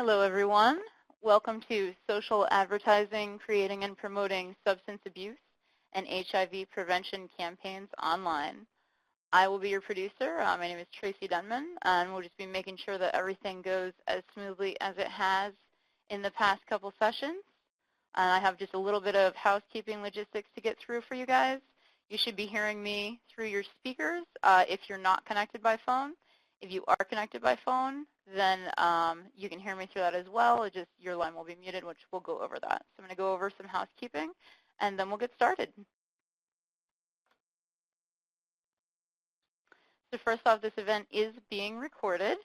Hello, everyone. Welcome to Social Advertising, Creating and Promoting Substance Abuse and HIV Prevention Campaigns Online. I will be your producer. My name is Tracy Denman, and we'll just be making sure that everything goes as smoothly as it has in the past couple sessions. I have just a little bit of housekeeping logistics to get through for you guys. You should be hearing me through your speakers if you're not connected by phone. If you are connected by phone, then you can hear me through that as well. Just your line will be muted, which we'll go over that. So I'm going to go over some housekeeping, and then we'll get started. So first off, this event is being recorded,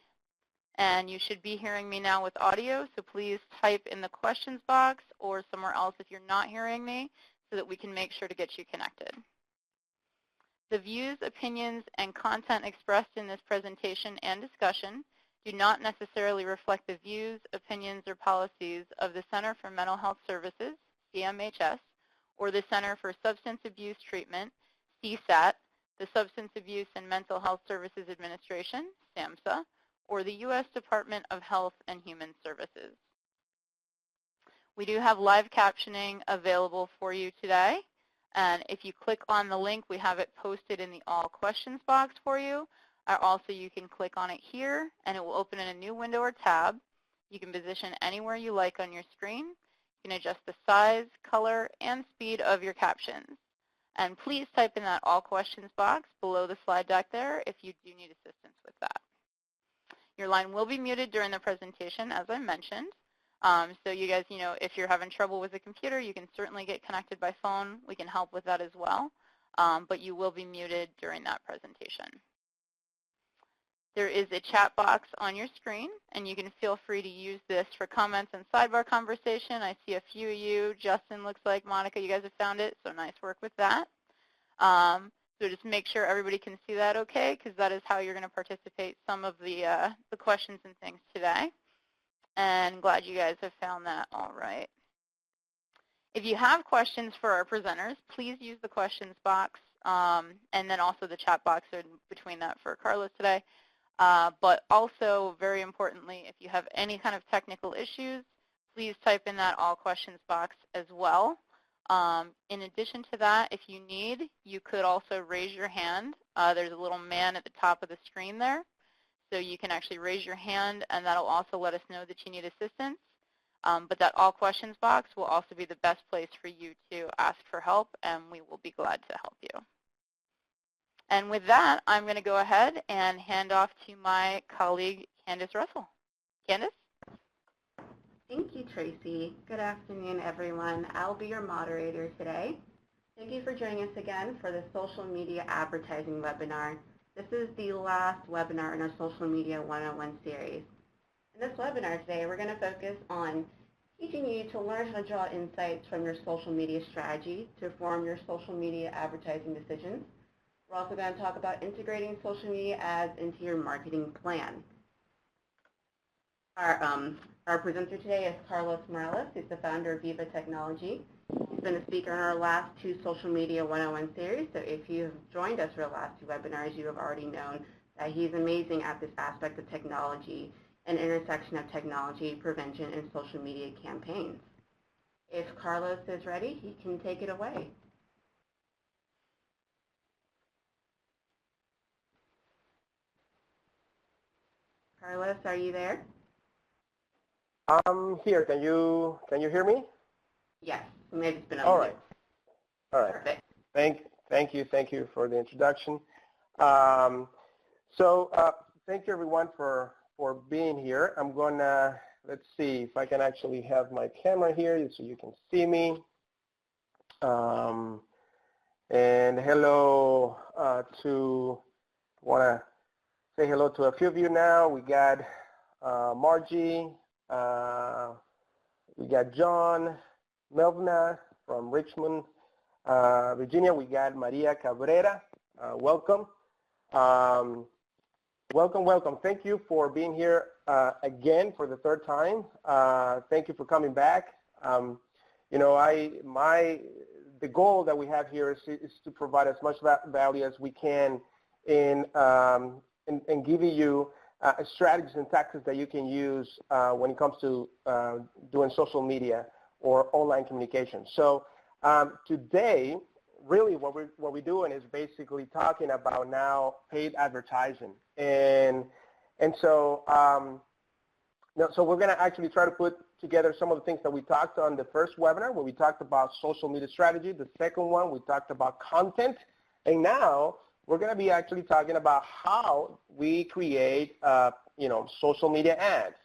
and you should be hearing me now with audio. So please type in the questions box or somewhere else if you're not hearing me so that we can make sure to get you connected. The views, opinions, and content expressed in this presentation and discussion do not necessarily reflect the views, opinions, or policies of the Center for Mental Health Services, CMHS, or the Center for Substance Abuse Treatment, CSAT, the Substance Abuse and Mental Health Services Administration, SAMHSA, or the U.S. Department of Health and Human Services. We do have live captioning available for you today. And if you click on the link, we have it posted in the All Questions box for you. Also, you can click on it here, and it will open in a new window or tab. You can position anywhere you like on your screen. You can adjust the size, color, and speed of your captions. And please type in that All Questions box below the slide deck there if you do need assistance with that. Your line will be muted during the presentation, as I mentioned. So you guys, if you're having trouble with the computer, you can certainly get connected by phone. We can help with that as well. But you will be muted during that presentation. There is a chat box on your screen, and you can feel free to use this for comments and sidebar conversation. I see a few of you. Justin looks like, Monica, you guys have found it, so nice work with that. So just make sure everybody can see that okay, because that is how you're going to participate some of the questions and things today. And glad you guys have found that all right. If you have questions for our presenters, please use the questions box and then also the chat box in between that for Carlos today. But also, very importantly, if you have any kind of technical issues, please type in that All Questions box as well. In addition to that, if you need, you could also raise your hand. There's a little man at the top of the screen there. So you can actually raise your hand, and that will also let us know that you need assistance. But that All Questions box will also be the best place for you to ask for help, and we will be glad to help you. And with that, I'm going to go ahead and hand off to my colleague, Candace Russell. Candace? Thank you, Tracy. Good afternoon, everyone. I'll be your moderator today. Thank you for joining us again for the Social Media Advertising webinar. This is the last webinar in our Social Media 101 series. In this webinar today, we're going to focus on teaching you to learn how to draw insights from your social media strategy to form your social media advertising decisions. We're also going to talk about integrating social media ads into your marketing plan. Our presenter today is Carlos Morales. He's the founder of Viva Technology. He's been a speaker in our last two Social Media 101 series, so if you've joined us for the last two webinars, you have already known that he's amazing at this aspect of technology and intersection of technology, prevention, and social media campaigns. If Carlos is ready, he can take it away. Carlos, are you there? I'm here. Can you hear me? Yes. Maybe it's been on All right. All right. Perfect. Thank you for the introduction. Thank you everyone for being here. I'm gonna, let's see if I can actually have my camera here so you can see me. And hello wanna say hello to a few of you now. We got Margie, we got John, Melvina from Richmond, Virginia. We got Maria Cabrera. Welcome. Welcome. Thank you for being here again for the third time. Thank you for coming back. The goal that we have here is to provide as much value as we can in giving you strategies and tactics that you can use when it comes to doing social media or online communication. So today, really what we're doing is basically talking about now paid advertising. And so, so we're going to actually try to put together some of the things that we talked on the first webinar when we talked about social media strategy. The second one, we talked about content. And now we're going to be actually talking about how we create, social media ads.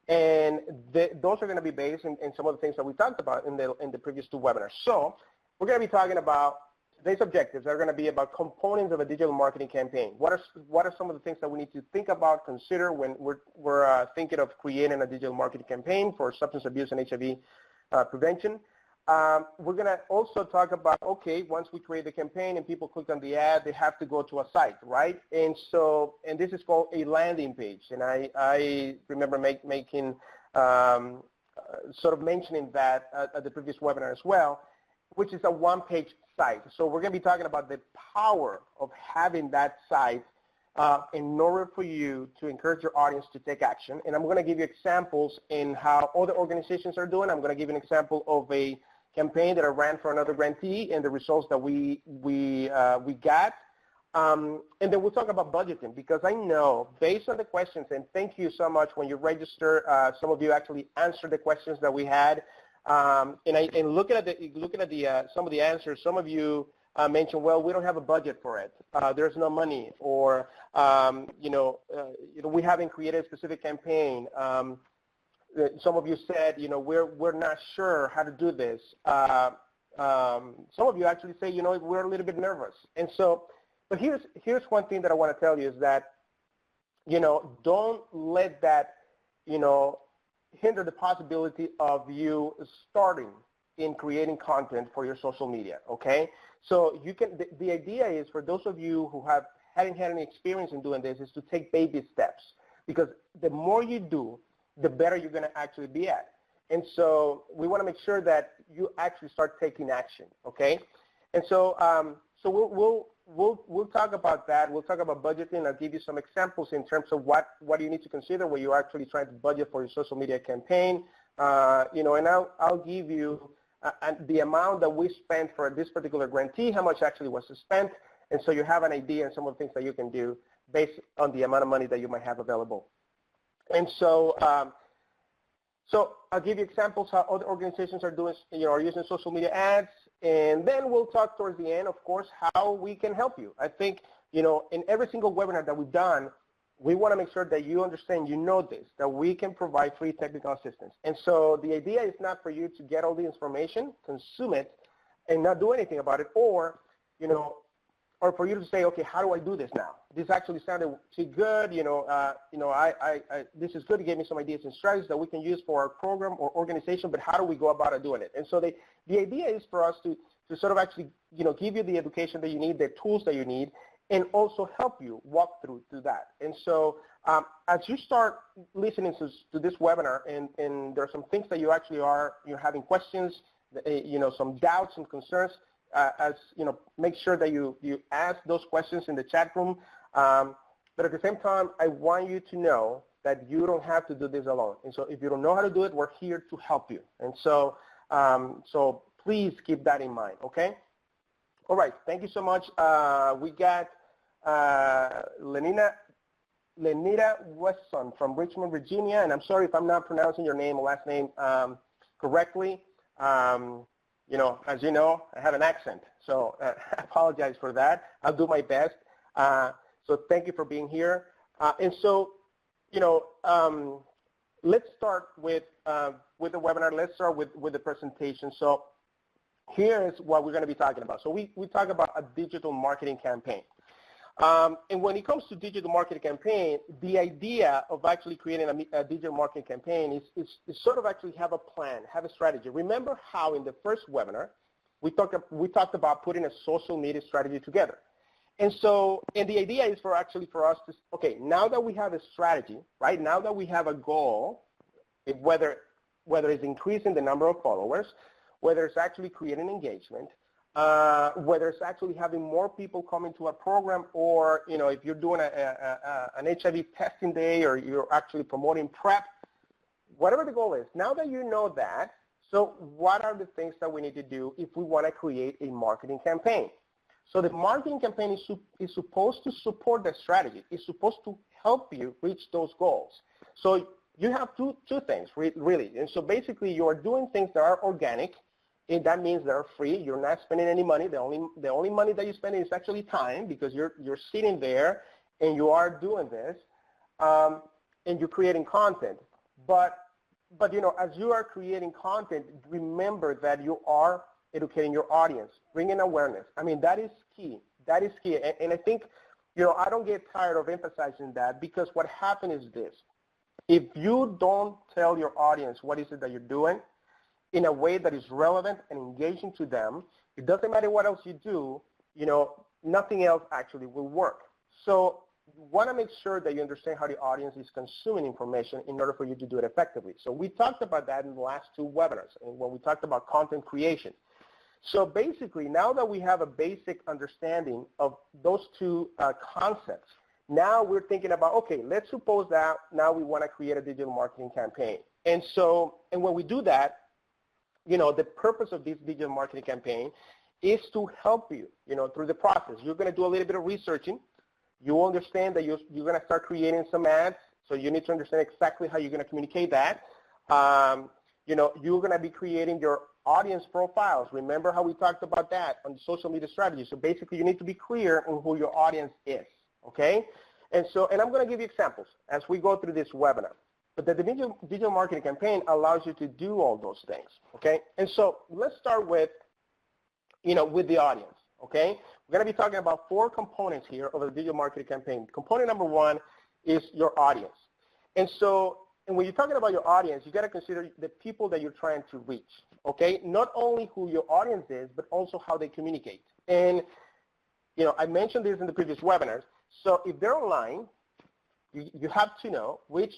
And those are going to be based in some of the things that we talked about in the previous two webinars. So we're going to be talking about today's objectives are going to be about components of a digital marketing campaign. What are some of the things that we need to think about, consider when we're thinking of creating a digital marketing campaign for substance abuse and HIV prevention? We're going to also talk about, okay, once we create the campaign and people click on the ad, they have to go to a site, right? And this is called a landing page. And I remember making, sort of mentioning that at the previous webinar as well, which is a one-page site. So we're going to be talking about the power of having that site in order for you to encourage your audience to take action. And I'm going to give you examples in how other organizations are doing. I'm going to give you an example of a campaign that I ran for another grantee and the results that we got. And then we'll talk about budgeting, because I know based on the questions, and thank you so much when you register, some of you actually answered the questions that we had. And looking at some of the answers, some of you mentioned, well, we don't have a budget for it. There's no money, or we haven't created a specific campaign. Some of you said, we're not sure how to do this. Some of you actually say, we're a little bit nervous. And so, but here's one thing that I want to tell you is that, don't let that, hinder the possibility of you starting in creating content for your social media, okay? So you can, the idea is for those of you who hadn't had any experience in doing this, is to take baby steps, because the more you do, the better you're going to actually be at. And so we want to make sure that you actually start taking action, okay? And so we'll talk about that. We'll talk about budgeting. I'll give you some examples in terms of what you need to consider when you're actually trying to budget for your social media campaign. And I'll give you the amount that we spent for this particular grantee, how much actually was spent, and so you have an idea and some of the things that you can do based on the amount of money that you might have available. And so, so I'll give you examples how other organizations are doing, are using social media ads, and then we'll talk towards the end, of course, how we can help you. I think, in every single webinar that we've done, we want to make sure that you understand, this, that we can provide free technical assistance. And so the idea is not for you to get all the information, consume it, and not do anything about it, or, or for you to say, okay, how do I do this now? This actually sounded too good, this is good to give me some ideas and strategies that we can use for our program or organization, but how do we go about doing it? And so the idea is for us to sort of actually, give you the education that you need, the tools that you need, and also help you walk through that. And so as you start listening to this webinar, and there are some things that you actually you're having questions, some doubts and concerns, make sure that you ask those questions in the chat room. But at the same time, I want you to know that you don't have to do this alone. And so if you don't know how to do it, we're here to help you. And so, so please keep that in mind, okay? All right, thank you so much. We got Lenita Wesson from Richmond, Virginia, and I'm sorry if I'm not pronouncing your name or last name correctly. As you know, I have an accent, so I apologize for that. I'll do my best. So thank you for being here. And so, let's start with the webinar. Let's start with the presentation. So here is what we're going to be talking about. So we talk about a digital marketing campaign. And when it comes to digital marketing campaign, the idea of actually creating a digital marketing campaign is sort of actually have a plan, have a strategy. Remember how in the first webinar, we talked about putting a social media strategy together. And so, and the idea is for us to, okay, now that we have a strategy, right, now that we have a goal, whether it's increasing the number of followers, whether it's actually creating engagement, whether it's actually having more people coming to a program, or if you're doing an HIV testing day, or you're actually promoting PrEP, whatever the goal is. Now that you know that, so what are the things that we need to do if we want to create a marketing campaign? So the marketing campaign is supposed to support the strategy. It's supposed to help you reach those goals. So you have two things, really. And so basically, you are doing things that are organic, and that means they're free. You're not spending any money. The only money that you spend is actually time, because you're sitting there and you are doing this, and you're creating content. But as you are creating content, remember that you are educating your audience, bringing awareness. I mean, that is key. That is key. And I think, I don't get tired of emphasizing that, because what happens is this. If you don't tell your audience what is it that you're doing in a way that is relevant and engaging to them, it doesn't matter what else you do, nothing else actually will work. So you want to make sure that you understand how the audience is consuming information in order for you to do it effectively. So we talked about that in the last two webinars, and when we talked about content creation. So basically, now that we have a basic understanding of those two concepts, now we're thinking about, okay, let's suppose that now we want to create a digital marketing campaign. And when we do that, the purpose of this digital marketing campaign is to help you, through the process. You're going to do a little bit of researching. You understand that you're going to start creating some ads, so you need to understand exactly how you're going to communicate that. You're going to be creating your audience profiles. Remember how we talked about that on social media strategy. So basically, you need to be clear on who your audience is, okay? And I'm going to give you examples as we go through this webinar. But the digital marketing campaign allows you to do all those things, okay? And so let's start with, with the audience, okay? We're going to be talking about 4 components here of a digital marketing campaign. Component number 1 is your audience. And when you're talking about your audience, you got to consider the people that you're trying to reach, okay? Not only who your audience is, but also how they communicate. And, I mentioned this in the previous webinars. So if they're online, you have to know which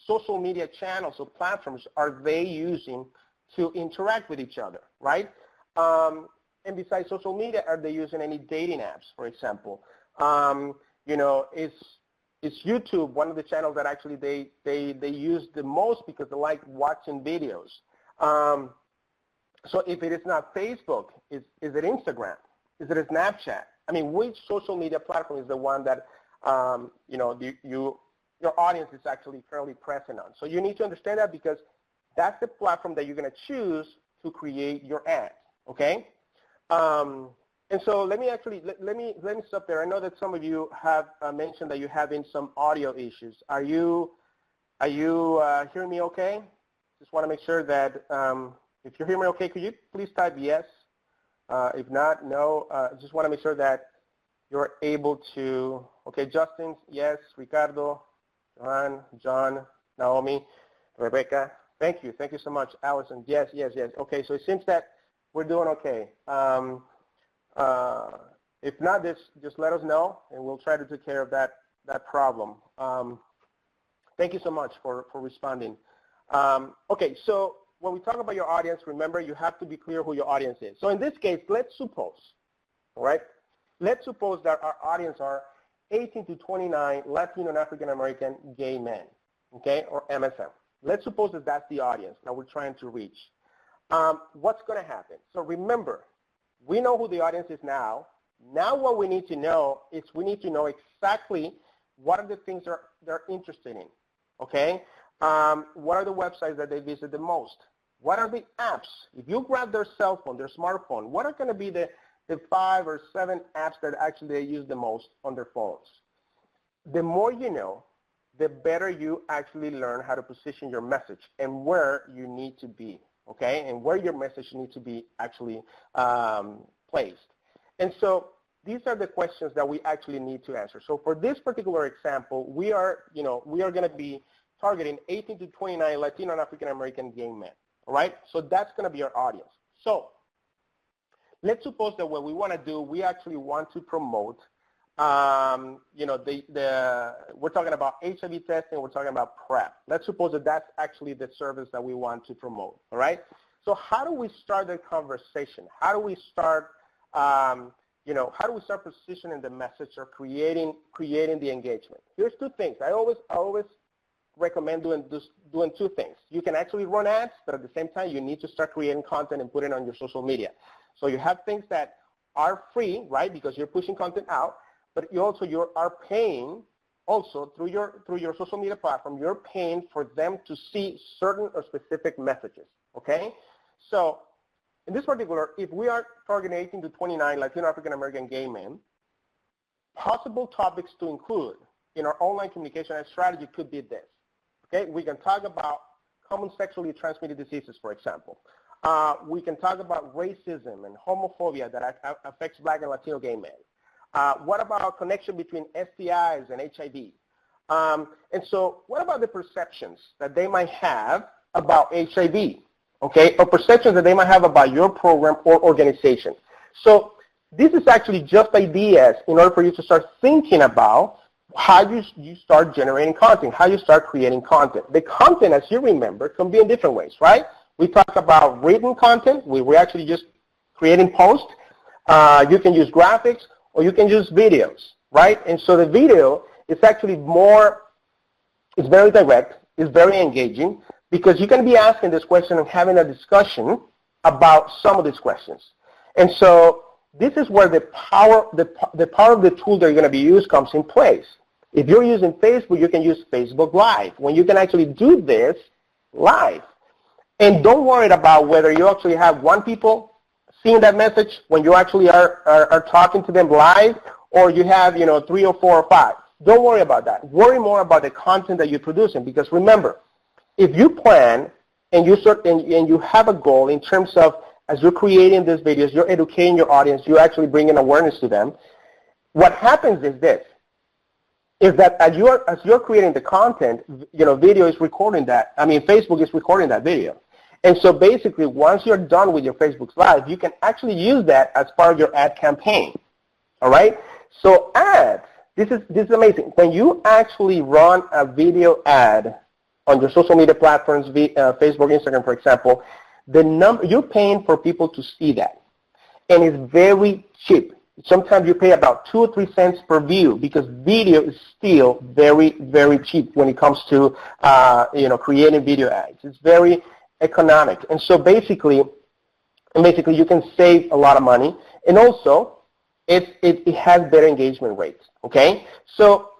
social media channels or platforms are they using to interact with each other, right? And besides social media, are they using any dating apps, for example? Is YouTube one of the channels that actually they use the most because they like watching videos? So if it is not Facebook, is it Instagram? Is it Snapchat? I mean, which social media platform is the one that your audience is actually currently present on? So you need to understand that, because that's the platform that you're going to choose to create your ad, okay? And so let me stop there. I know that some of you have mentioned that you're having some audio issues. Are you hearing me okay? Just want to make sure that if you're hearing me okay, could you please type yes? If not, no. Just want to make sure that you're able to. Okay, Justin, yes. Ricardo, Johan, John, Naomi, Rebecca. Thank you so much. Allison, yes. Okay, so it seems that we're doing okay. If not, just let us know, and we'll try to take care of that problem. Thank you so much for responding. Okay, so when we talk about your audience, remember you have to be clear who your audience is. So in this case, let's suppose, all right? Let's suppose that our audience are 18 to 29 Latino and African American gay men, okay, or MSM. Let's suppose that that's the audience that we're trying to reach. What's going to happen? So remember, we know who the audience is now. Now what we need to know is we need to know exactly what are the things they're interested in, okay? What are the websites that they visit the most? What are the apps? If you grab their cell phone, their smartphone, what are going to be the 5 or 7 apps that actually they use the most on their phones? The more you know, the better you actually learn how to position your message and where you need to be, okay? And where your message needs to be actually placed. And so these are the questions that we actually need to answer. So for this particular example, we are going to be targeting 18 to 29 Latino and African American gay men, all right? So that's going to be our audience. So let's suppose that what we want to do, we actually want to promote, we're talking about HIV testing, we're talking about PrEP. Let's suppose that that's actually the service that we want to promote, all right? So how do we start the conversation? How do we start You know, how do we start positioning the message or creating the engagement? Here's two things. I always recommend doing two things. You can actually run ads, but at the same time, you need to start creating content and put it on your social media. So you have things that are free, right, because you're pushing content out, but you are paying also through your social media platform. You're paying for them to see certain or specific messages. Okay, so in this particular, if we are targeting 18 to 29 Latino African American gay men, possible topics to include in our online communication and strategy could be this. Okay, we can talk about common sexually transmitted diseases, for example. We can talk about racism and homophobia that affects Black and Latino gay men. What about connection between STIs and HIV? And so what about the perceptions that they might have about HIV? Okay, or perceptions that they might have about your program or organization. So this is actually just ideas in order for you to start thinking about how you start generating content, how you start creating content. The content, as you remember, can be in different ways, right? We talk about written content. We're actually just creating posts. You can use graphics, or you can use videos, right? And so the video is actually it's very direct, it's very engaging, because you can be asking this question and having a discussion about some of these questions. And so this is where the power of the tool that you're going to be used comes in place. If you're using Facebook, you can use Facebook Live, when you can actually do this live. And don't worry about whether you actually have one people seeing that message when you actually are talking to them live, or you have 3 or 4 or 5. Don't worry about that. Worry more about the content that you're producing, because remember, if you plan and you have a goal in terms of, as you're creating these videos, you're educating your audience, you're actually bringing awareness to them, what happens is this, is that as you're creating the content, video is recording that. Facebook is recording that video. And so basically, once you're done with your Facebook Live, you can actually use that as part of your ad campaign. All right? So ads, this is amazing. When you actually run a video ad on your social media platforms, Facebook, Instagram, for example, you're paying for people to see that. And it's very cheap. Sometimes you pay about 2 or 3 cents per view, because video is still very, very cheap when it comes to creating video ads. It's very economic. And so basically you can save a lot of money, and also it has better engagement rates. Okay? So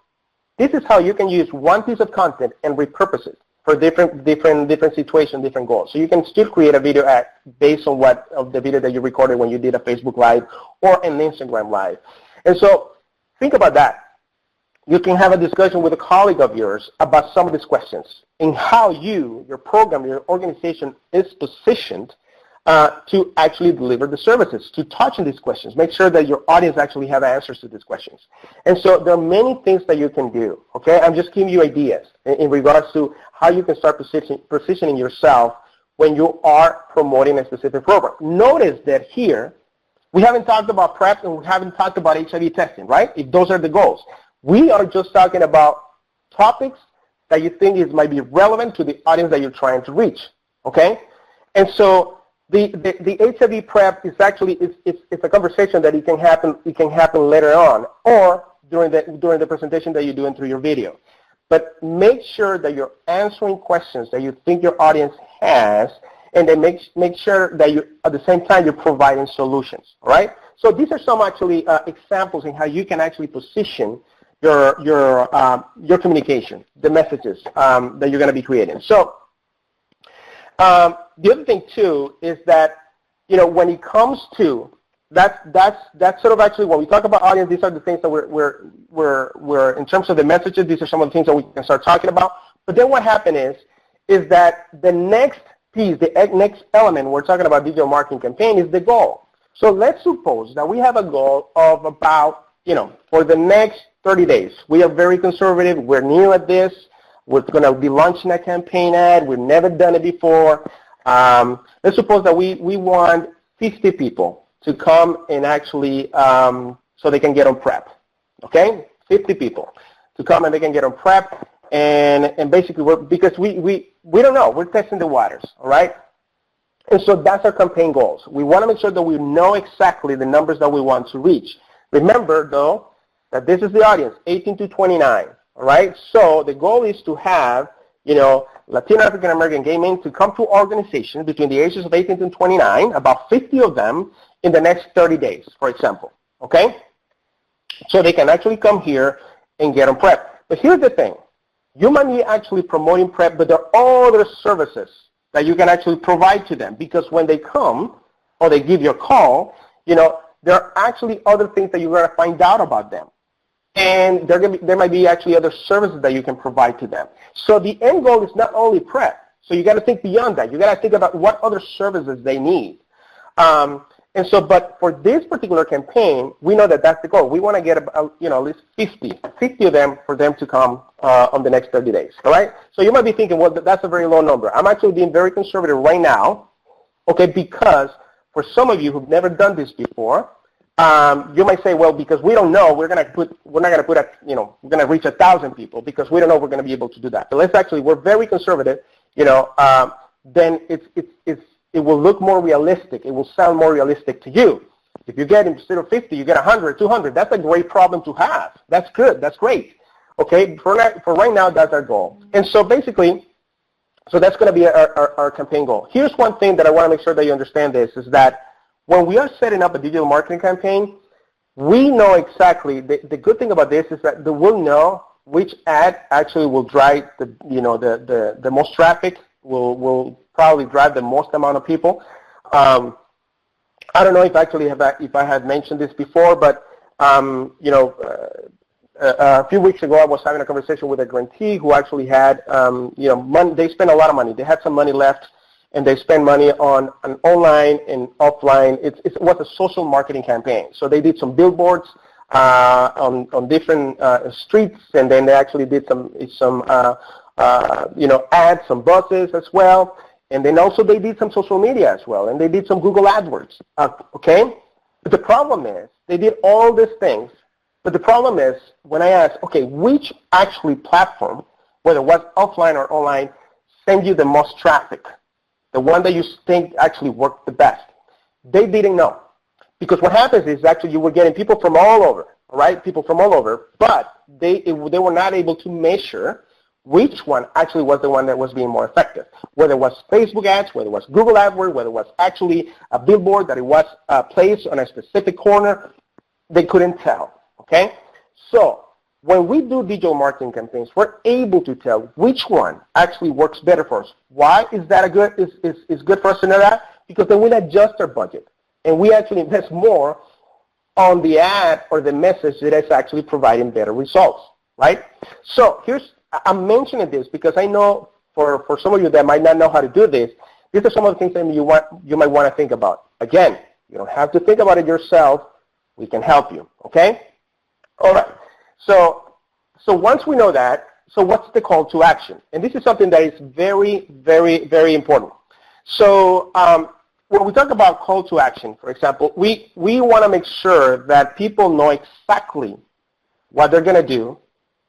this is how you can use one piece of content and repurpose it for different situations, different goals. So you can still create a video ad based on the video that you recorded when you did a Facebook Live or an Instagram Live. And so think about that. You can have a discussion with a colleague of yours about some of these questions and how your program, your organization is positioned to actually deliver the services, to touch on these questions. Make sure that your audience actually have answers to these questions. And so there are many things that you can do, okay? I'm just giving you ideas in regards to how you can start positioning yourself when you are promoting a specific program. Notice that here, we haven't talked about PrEP and we haven't talked about HIV testing, right? If those are the goals. We are just talking about topics that you think might be relevant to the audience that you're trying to reach, okay? And so the HIV PrEP is actually it's a conversation that it can happen later on, or during the presentation that you're doing through your video. But make sure that you're answering questions that you think your audience has, and then make sure that you at the same time you're providing solutions. All right. So these are some actually examples in how you can actually position your communication, the messages that you're going to be creating. So. The other thing too is that when it comes to that's sort of actually when we talk about audience, these are the things that we're in terms of the messages. These are some of the things that we can start talking about. But then what happened is that the next piece, the next element we're talking about digital marketing campaign is the goal. So let's suppose that we have a goal of about for the next 30 days. We are very conservative. We're new at this. We're going to be launching a campaign ad. We've never done it before. Let's suppose that we want 50 people to come and actually so they can get on PrEP. Okay, 50 people to come and they can get on PrEP, and basically because we don't know. We're testing the waters. All right. And so that's our campaign goals. We want to make sure that we know exactly the numbers that we want to reach. Remember, though, that this is the audience, 18 to 29, all right? So the goal is to have, Latino, African American gay men to come to organizations between the ages of 18 and 29, about 50 of them in the next 30 days, for example, okay? So they can actually come here and get on PrEP. But here's the thing. You might be actually promoting PrEP, but there are other services that you can actually provide to them, because when they come or they give you a call, there are actually other things that you're going to find out about them. And there might be actually other services that you can provide to them. So the end goal is not only PrEP. So you got to think beyond that. You got to think about what other services they need. But for this particular campaign, we know that that's the goal. We want to get about, at least 50 of them for them to come on the next 30 days. All right. So you might be thinking, well, that's a very low number. I'm actually being very conservative right now, okay, because for some of you who've never done this before, you might say, well, because we don't know, we're not going to put we're going to reach 1,000 people because we don't know we're going to be able to do that. But we're very conservative, then it will look more realistic. It will sound more realistic to you. If you get, instead of 50, you get 100, 200, that's a great problem to have. That's good. That's great. Okay, for right now, that's our goal. And so basically, so that's going to be our campaign goal. Here's one thing that I want to make sure that you understand this, is that when we are setting up a digital marketing campaign, we know exactly, the good thing about this is that we'll know which ad actually will drive the most traffic, will probably drive the most amount of people. I don't know if I had mentioned this before, but a few weeks ago I was having a conversation with a grantee who actually had money. They spent a lot of money. They had some money left, and they spend money on an online and offline. It was a social marketing campaign. So they did some billboards on different streets, and then they actually did some ads, some buses as well, and then also they did some social media as well, and they did some Google AdWords. Okay, but the problem is they did all these things, but the problem is when I asked, okay, which actually platform, whether it was offline or online, send you the most traffic? The one that you think actually worked the best. They didn't know. Because what happens is actually you were getting people from all over, right? People from all over, but they were not able to measure which one actually was the one that was being more effective. Whether it was Facebook ads, whether it was Google AdWords, whether it was actually a billboard that it was placed on a specific corner, they couldn't tell, okay? So when we do digital marketing campaigns, we're able to tell which one actually works better for us. Why is that is good for us to know that? Because then we adjust our budget, and we actually invest more on the ad or the message that is actually providing better results, right? So I'm mentioning this because I know for some of you that might not know how to do this, these are some of the things that you might want to think about. Again, you don't have to think about it yourself. We can help you, okay? All right. So once we know that, so what's the call to action? And this is something that is very, very, very important. So when we talk about call to action, for example, we want to make sure that people know exactly what they're going to do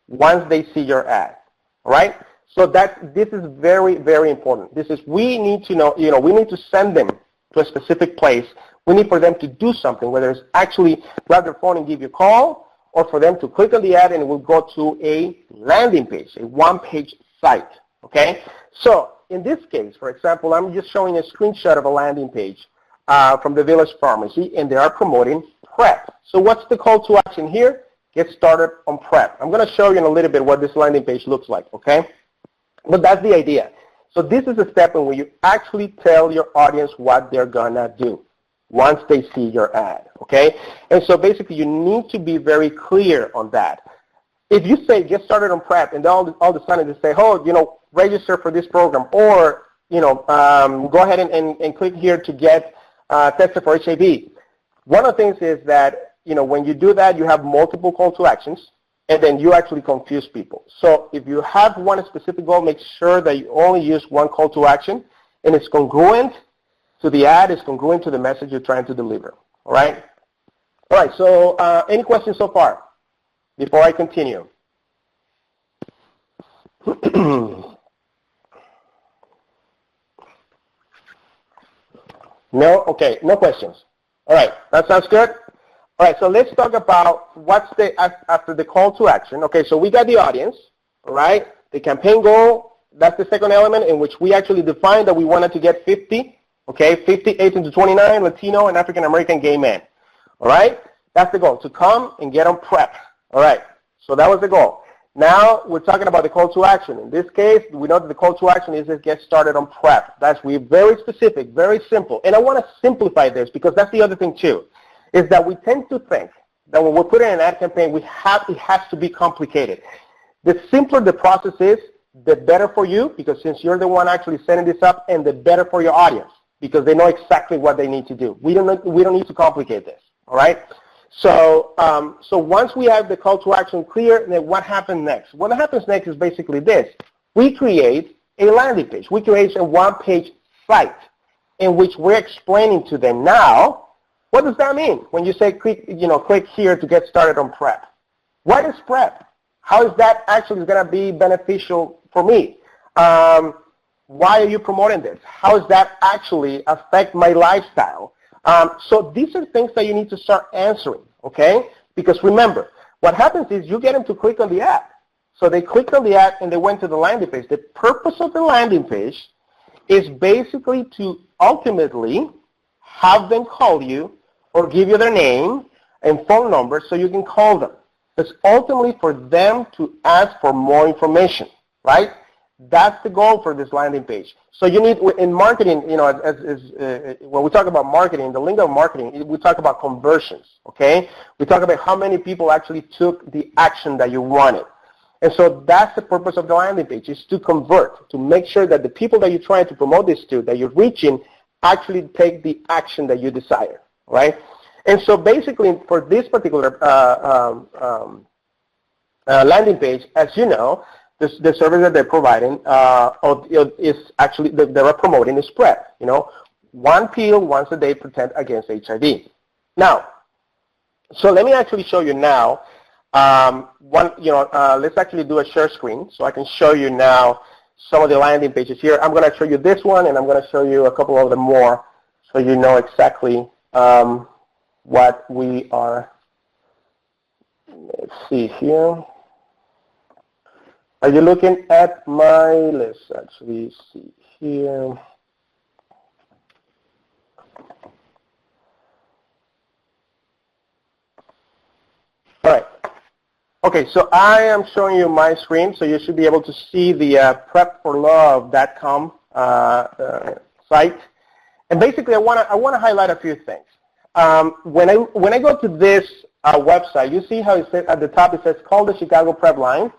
once they see your ad, all right? So this is very, very important. We need to know, we need to send them to a specific place. We need for them to do something, whether it's actually grab their phone and give you a call, or for them to click on the ad and it will go to a landing page, a one-page site, okay? So in this case, for example, I'm just showing a screenshot of a landing page from the Village Pharmacy, and they are promoting PrEP. So what's the call to action here? Get started on PrEP. I'm going to show you in a little bit what this landing page looks like, okay? But that's the idea. So this is a step in where you actually tell your audience what they're going to do once they see your ad, okay? And so basically you need to be very clear on that. If you say get started on PrEP and all of a sudden they say, oh, register for this program, or, go ahead and click here to get tested for HIV. One of the things is that, when you do that, you have multiple call to actions, and then you actually confuse people. So if you have one specific goal, make sure that you only use one call to action, and it's congruent to the ad, is congruent to the message you're trying to deliver, all right? All right, so any questions so far before I continue? No? Okay, no questions. All right, that sounds good. All right, so let's talk about what's the, after the call to action. Okay, so we got the audience, all right? The campaign goal, that's the second element in which we actually defined that we wanted to get 50, okay, 50 18 to 29 Latino and African American gay men, all right? That's the goal, to come and get on prep, all right? So that was the goal. Now we're talking about the call to action. In this case, we know that the call to action is to get started on prep. We're very specific, very simple. And I want to simplify this because that's the other thing too, is that we tend to think that when we're putting an ad campaign, it has to be complicated. The simpler the process is, the better for you, because since you're the one actually setting this up, and the better for your audience, because they know exactly what they need to do. We don't need to complicate this, all right? So, so once we have the call to action clear, then what happens next? What happens next is basically this. We create a landing page. We create a one-page site in which we're explaining to them now, what does that mean when you say click here to get started on prep? What is prep? How is that actually going to be beneficial for me? Why are you promoting this? How does that actually affect my lifestyle? So these are things that you need to start answering, okay? Because remember, what happens is you get them to click on the ad. So they clicked on the ad and they went to the landing page. The purpose of the landing page is basically to ultimately have them call you or give you their name and phone number so you can call them. It's ultimately for them to ask for more information, right? That's the goal for this landing page. So you need, in marketing, when we talk about marketing, the lingo of marketing, we talk about conversions, okay? We talk about how many people actually took the action that you wanted. And so that's the purpose of the landing page, is to convert, to make sure that the people that you're trying to promote this to, that you're reaching, actually take the action that you desire, right? And so basically for this particular landing page, as you know, the service that they're providing is actually, they're promoting is PrEP, one pill once a day protect against HIV. Now, so let me actually show you now, let's actually do a share screen so I can show you now some of the landing pages here. I'm going to show you this one and I'm going to show you a couple of them more so you know exactly what we are. Let's see here. Are you looking at my, let's actually see here. All right. Okay, so I am showing you my screen, so you should be able to see the prepforlove.com site. And basically, I want to highlight a few things. When I go to this website, you see how it says at the top, it says call the Chicago PrEP line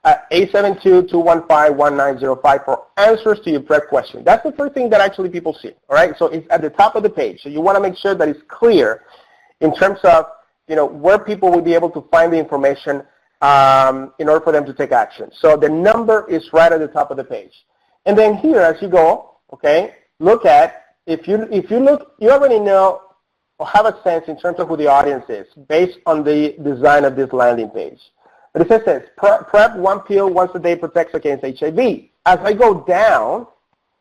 at 872-215-1905 for answers to your PrEP question. That's the first thing that actually people see, all right? So it's at the top of the page. So you want to make sure that it's clear in terms of, where people will be able to find the information in order for them to take action. So the number is right at the top of the page. And then here, as you go, okay, look at, if you look, you already know or have a sense in terms of who the audience is based on the design of this landing page. But it says, PrEP, one pill once a day protects against HIV. As I go down,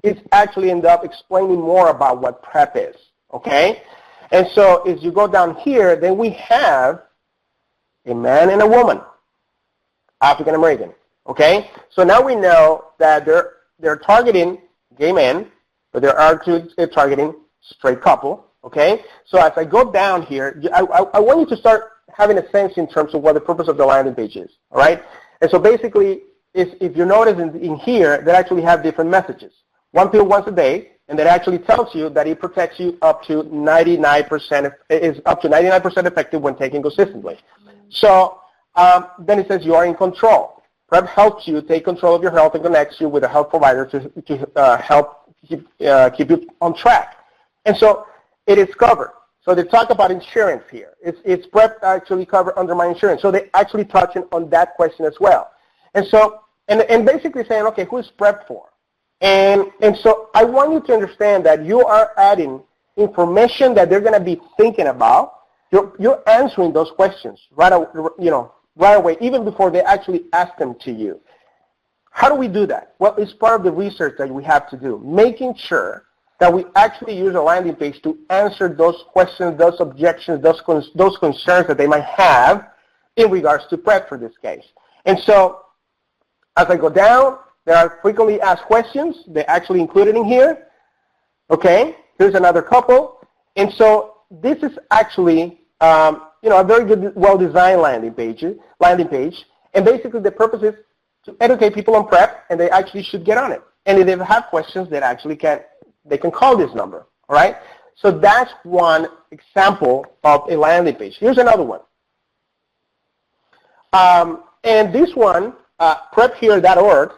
it's actually end up explaining more about what PrEP is, okay? And so as you go down here, then we have a man and a woman, African American, okay? So now we know that they're targeting gay men, but they're actually targeting straight couple, okay? So as I go down here, I want you to start having a sense in terms of what the purpose of the landing page is, all right? And so basically, if you notice in here, they actually have different messages. One pill once a day, and that actually tells you that it protects you up to 99%, is up to 99% effective when taken consistently. So then it says you are in control. PrEP helps you take control of your health and connects you with a health provider to help keep you on track. And so it is covered. So they talk about insurance here. It's PrEP actually covered under my insurance. So they actually touching on that question as well. And so, and basically saying, okay, who is PrEP for? And so I want you to understand that you are adding information that they're going to be thinking about. You're answering those questions right away, even before they actually ask them to you. How do we do that? Well, it's part of the research that we have to do, making sure that we actually use a landing page to answer those questions, those objections, those concerns that they might have in regards to PrEP for this case. And so as I go down, there are frequently asked questions. They're actually included in here. Okay, here's another couple. And so this is actually a very good, well-designed landing page. And basically the purpose is to educate people on PrEP, and they actually should get on it. And if they have questions, they can call this number, all right? So that's one example of a landing page. Here's another one. And this one, prephere.org,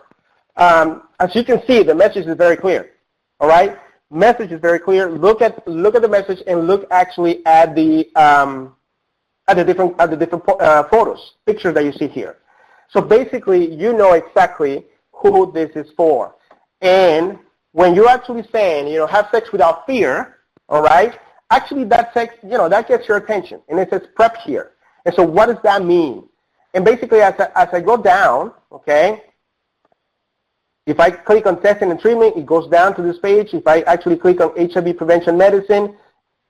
as you can see, the message is very clear, all right? Message is very clear. Look at the message and look actually at the different photos, pictures that you see here. So basically, you know exactly who this is for. And when you're actually saying, have sex without fear, all right, actually that sex, that gets your attention. And it says PrEP here. And so what does that mean? And basically, as I go down, okay, if I click on testing and treatment, it goes down to this page. If I actually click on HIV prevention medicine,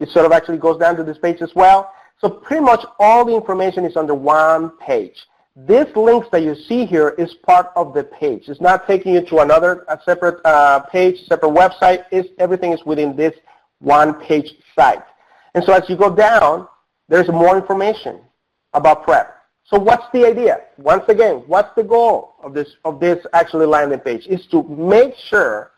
it sort of actually goes down to this page as well. So pretty much all the information is under one page. This links that you see here is part of the page. It's not taking you to a separate page, separate website. Everything is within this one-page site. And so as you go down, there's more information about PrEP. So what's the idea? Once again, what's the goal of this actually landing page? Is to make sure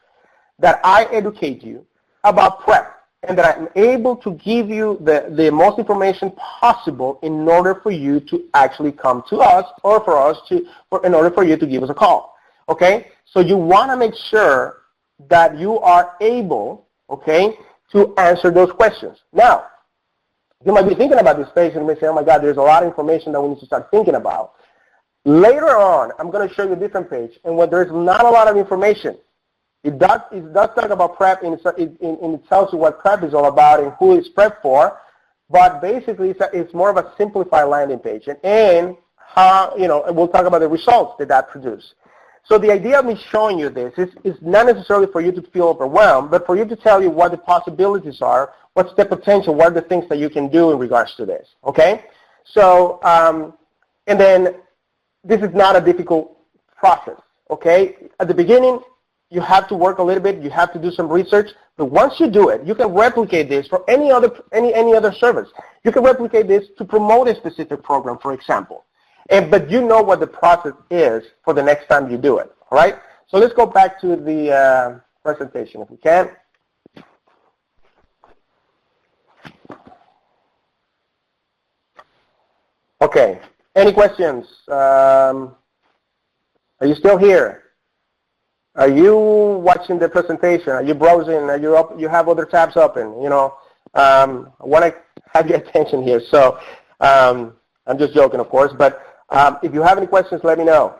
that I educate you about PrEP and that I'm able to give you the most information possible in order for you to actually come to us or in order for you to give us a call. Okay? So you want to make sure that you are able, okay, to answer those questions. Now, you might be thinking about this page and you may say, oh my God, there's a lot of information that we need to start thinking about. Later on, I'm going to show you a different page, and when there's not a lot of information, it does talk about PrEP, and it tells you what PrEP is all about and who is PrEP for, but basically it's more of a simplified landing page, and how, we'll talk about the results that produce. So the idea of me showing you this is not necessarily for you to feel overwhelmed, but for you to tell you what the possibilities are, what's the potential, what are the things that you can do in regards to this, okay? So, and then this is not a difficult process, okay? At the beginning, you have to work a little bit, you have to do some research, but once you do it, you can replicate this for any other service. You can replicate this to promote a specific program, for example. But you know what the process is for the next time you do it, all right? So let's go back to the presentation if we can. Okay, any questions? Are you still here? Are you watching the presentation? Are you browsing? Are you up? You have other tabs open? I want to have your attention here. So I'm just joking, of course. But if you have any questions, let me know.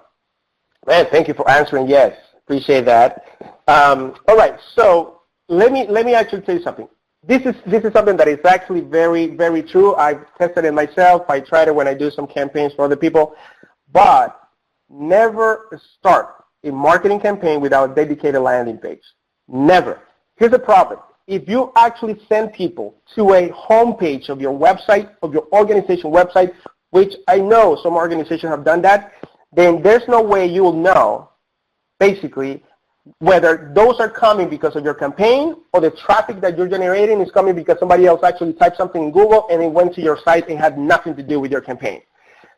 Man, thank you for answering. Yes, appreciate that. All right. So let me actually tell you something. This is something that is actually very, very true. I've tested it myself. I tried it when I do some campaigns for other people. But never start a marketing campaign without a dedicated landing page. Never. Here's the problem. If you actually send people to a homepage of your website, of your organization website, which I know some organizations have done that, then there's no way you will know, basically, whether those are coming because of your campaign or the traffic that you're generating is coming because somebody else actually typed something in Google and it went to your site and had nothing to do with your campaign.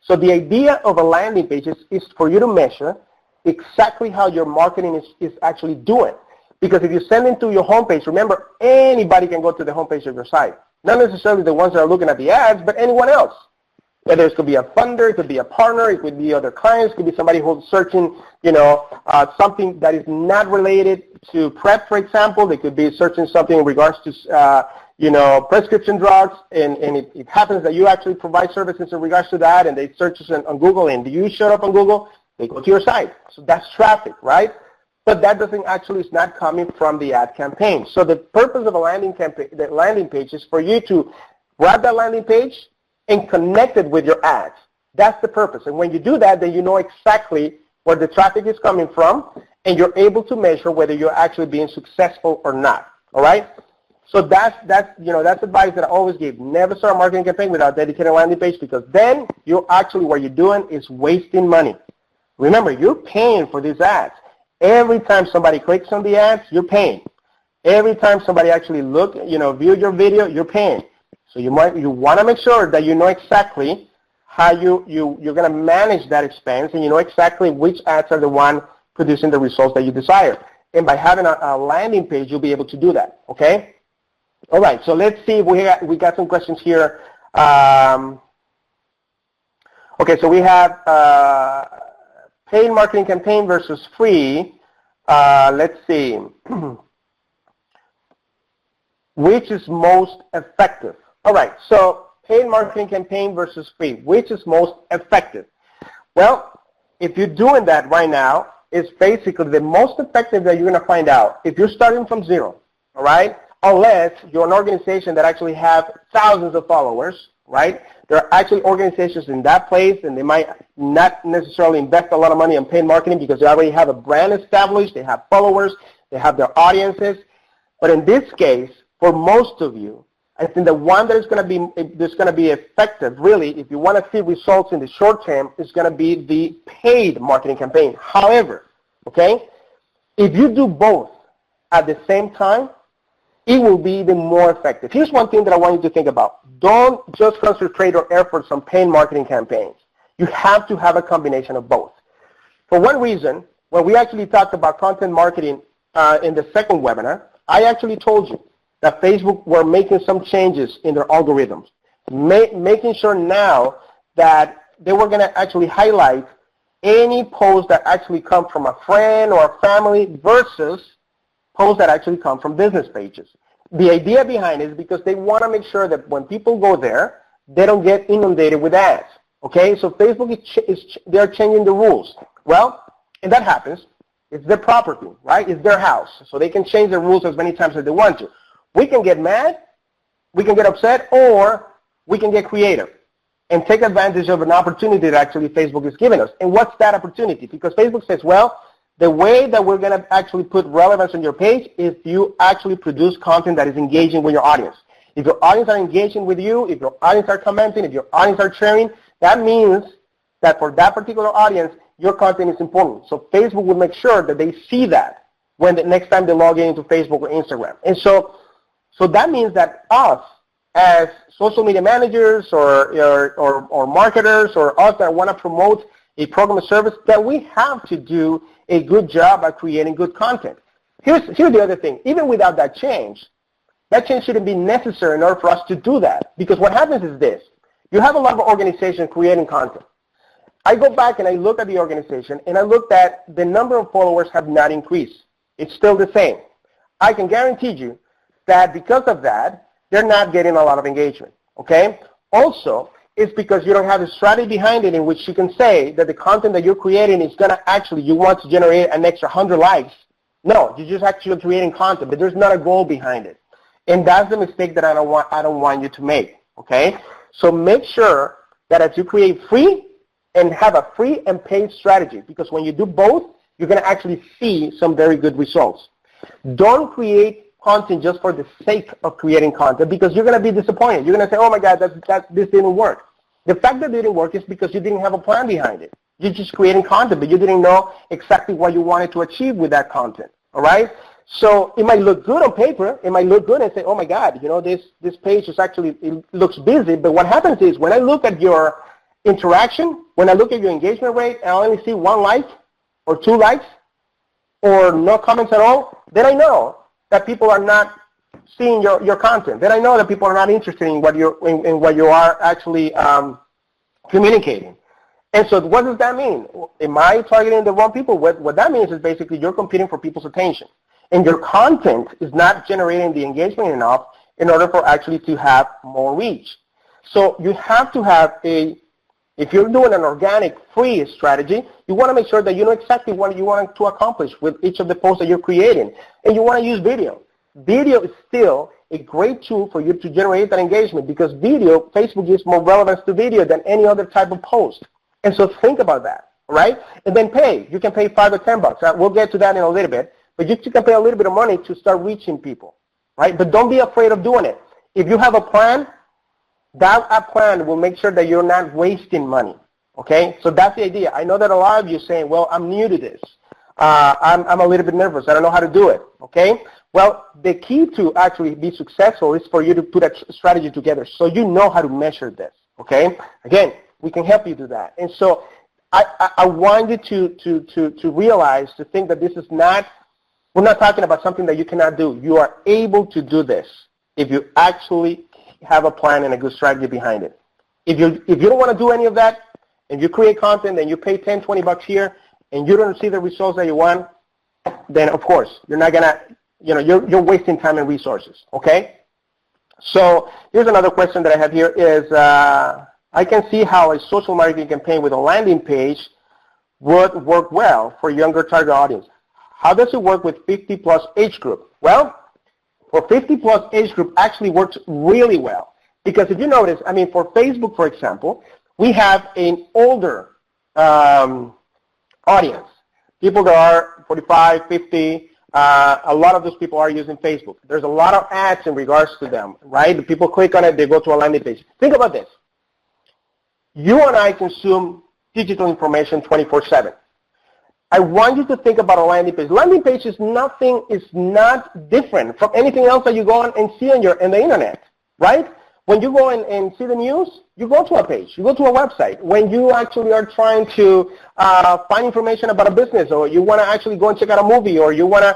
So the idea of a landing page is for you to measure exactly how your marketing is actually doing. Because if you send them to your homepage, remember, anybody can go to the homepage of your site. Not necessarily the ones that are looking at the ads, but anyone else. Whether it could be a funder, it could be a partner, it could be other clients, it could be somebody who's searching, something that is not related to PrEP, for example. They could be searching something in regards to, prescription drugs, and it happens that you actually provide services in regards to that, and they search on Google, and you show up on Google, they go to your site. So that's traffic, right? But that is not coming from the ad campaign. So the purpose of a landing page is for you to grab that landing page and connect it with your ads. That's the purpose. And when you do that, then you know exactly where the traffic is coming from, and you're able to measure whether you're actually being successful or not. All right? So that's advice that I always give. Never start a marketing campaign without dedicated landing page, because then what you're doing is wasting money. Remember, you're paying for these ads. Every time somebody clicks on the ads, you're paying. Every time somebody actually view your video, you're paying. So you want to make sure that you know exactly how you're going to manage that expense, and you know exactly which ads are the one producing the results that you desire. And by having a landing page, you'll be able to do that. Okay. All right. So let's see. We got some questions here. Okay. So we have paid marketing campaign versus free. Let's see. Which is most effective? All right, so paid marketing campaign versus free. Which is most effective? Well, if you're doing that right now, it's basically the most effective that you're going to find out if you're starting from zero, all right? Unless you're an organization that actually have thousands of followers, right? There are actually organizations in that place, and they might not necessarily invest a lot of money on paid marketing because they already have a brand established, they have followers, they have their audiences. But in this case, for most of you, I think the one that is going to be effective, really, if you want to see results in the short term, is going to be the paid marketing campaign. However, okay, if you do both at the same time, it will be even more effective. Here's one thing that I want you to think about. Don't just concentrate your efforts on paid marketing campaigns. You have to have a combination of both. For one reason, when we actually talked about content marketing in the second webinar, I actually told you that Facebook were making some changes in their algorithms, making sure now that they were going to actually highlight any posts that actually come from a friend or a family versus posts that actually come from business pages. The idea behind it is because they want to make sure that when people go there, they don't get inundated with ads. Okay, so Facebook they're changing the rules. Well, and that happens. It's their property, right? It's their house, so they can change the rules as many times as they want to. We can get mad, we can get upset, or we can get creative and take advantage of an opportunity that actually Facebook is giving us. And what's that opportunity? Because Facebook says, well, the way that we're going to actually put relevance on your page is you actually produce content that is engaging with your audience. If your audience are engaging with you, if your audience are commenting, if your audience are sharing, that means that for that particular audience, your content is important. So Facebook will make sure that they see that when the next time they log into Facebook or Instagram. And so that means that us as social media managers or marketers or us that want to promote a program or service, that we have to do a good job at creating good content. Here's the other thing. Even without that change shouldn't be necessary in order for us to do that. Because what happens is this. You have a lot of organizations creating content. I go back and I look at the organization and I look at the number of followers have not increased. It's still the same. I can guarantee you that because of that, they're not getting a lot of engagement, okay? Also, it's because you don't have a strategy behind it in which you can say that the content that you're creating is going to actually, you want to generate an extra 100 likes. No, you're just actually creating content, but there's not a goal behind it. And that's the mistake that I don't want you to make, okay? So make sure that as you create free and have a free and paid strategy, because when you do both, you're going to actually see some very good results. Don't create content just for the sake of creating content, because you're going to be disappointed. You're going to say, oh my God, this didn't work. The fact that it didn't work is because you didn't have a plan behind it. You're just creating content, but you didn't know exactly what you wanted to achieve with that content, all right? So it might look good on paper. It might look good and say, oh my God, this page is actually, it looks busy. But what happens is when I look at your interaction, when I look at your engagement rate, and I only see 1 like or 2 likes or no comments at all, then I know that people are not seeing your content. Then I know that people are not interested in what you are actually communicating. And so what does that mean? Am I targeting the wrong people? What that means is basically you're competing for people's attention. And your content is not generating the engagement enough in order for actually to have more reach. So you have to have if you're doing an organic free strategy, you want to make sure that you know exactly what you want to accomplish with each of the posts that you're creating. And you want to use video. Video is still a great tool for you to generate that engagement, because video, Facebook gives more relevance to video than any other type of post. And so think about that, right? And then pay. You can pay $5 or $10. We'll get to that in a little bit. But you can pay a little bit of money to start reaching people. right? But don't be afraid of doing it. If you have a plan, that plan will make sure that you're not wasting money, okay? So that's the idea. I know that a lot of you are saying, well, I'm new to this. I'm a little bit nervous. I don't know how to do it, okay? Well, the key to actually be successful is for you to put a strategy together so you know how to measure this, okay? Again, we can help you do that. And so I want you to realize, to think that this is not, we're not talking about something that you cannot do. You are able to do this if you actually have a plan and a good strategy behind it. If you don't want to do any of that, and you create content and you pay 10, 20 bucks here, and you don't see the results that you want, then of course, you're not going to, you're wasting time and resources, okay? So here's another question that I have here is, I can see how a social marketing campaign with a landing page would work well for younger target audience. How does it work with 50-plus age group? Well, for 50-plus age group actually works really well. Because if you notice, I mean, for Facebook, for example, we have an older audience. People that are 45, 50, a lot of those people are using Facebook. There's a lot of ads in regards to them, right? People click on it, they go to a landing page. Think about this. You and I consume digital information 24/7. I want you to think about a landing page. Landing page is not different from anything else that you go on and see on the internet, right? When you go and see the news, you go to a page, you go to a website. When you actually are trying to find information about a business, or you want to actually go and check out a movie, or you want to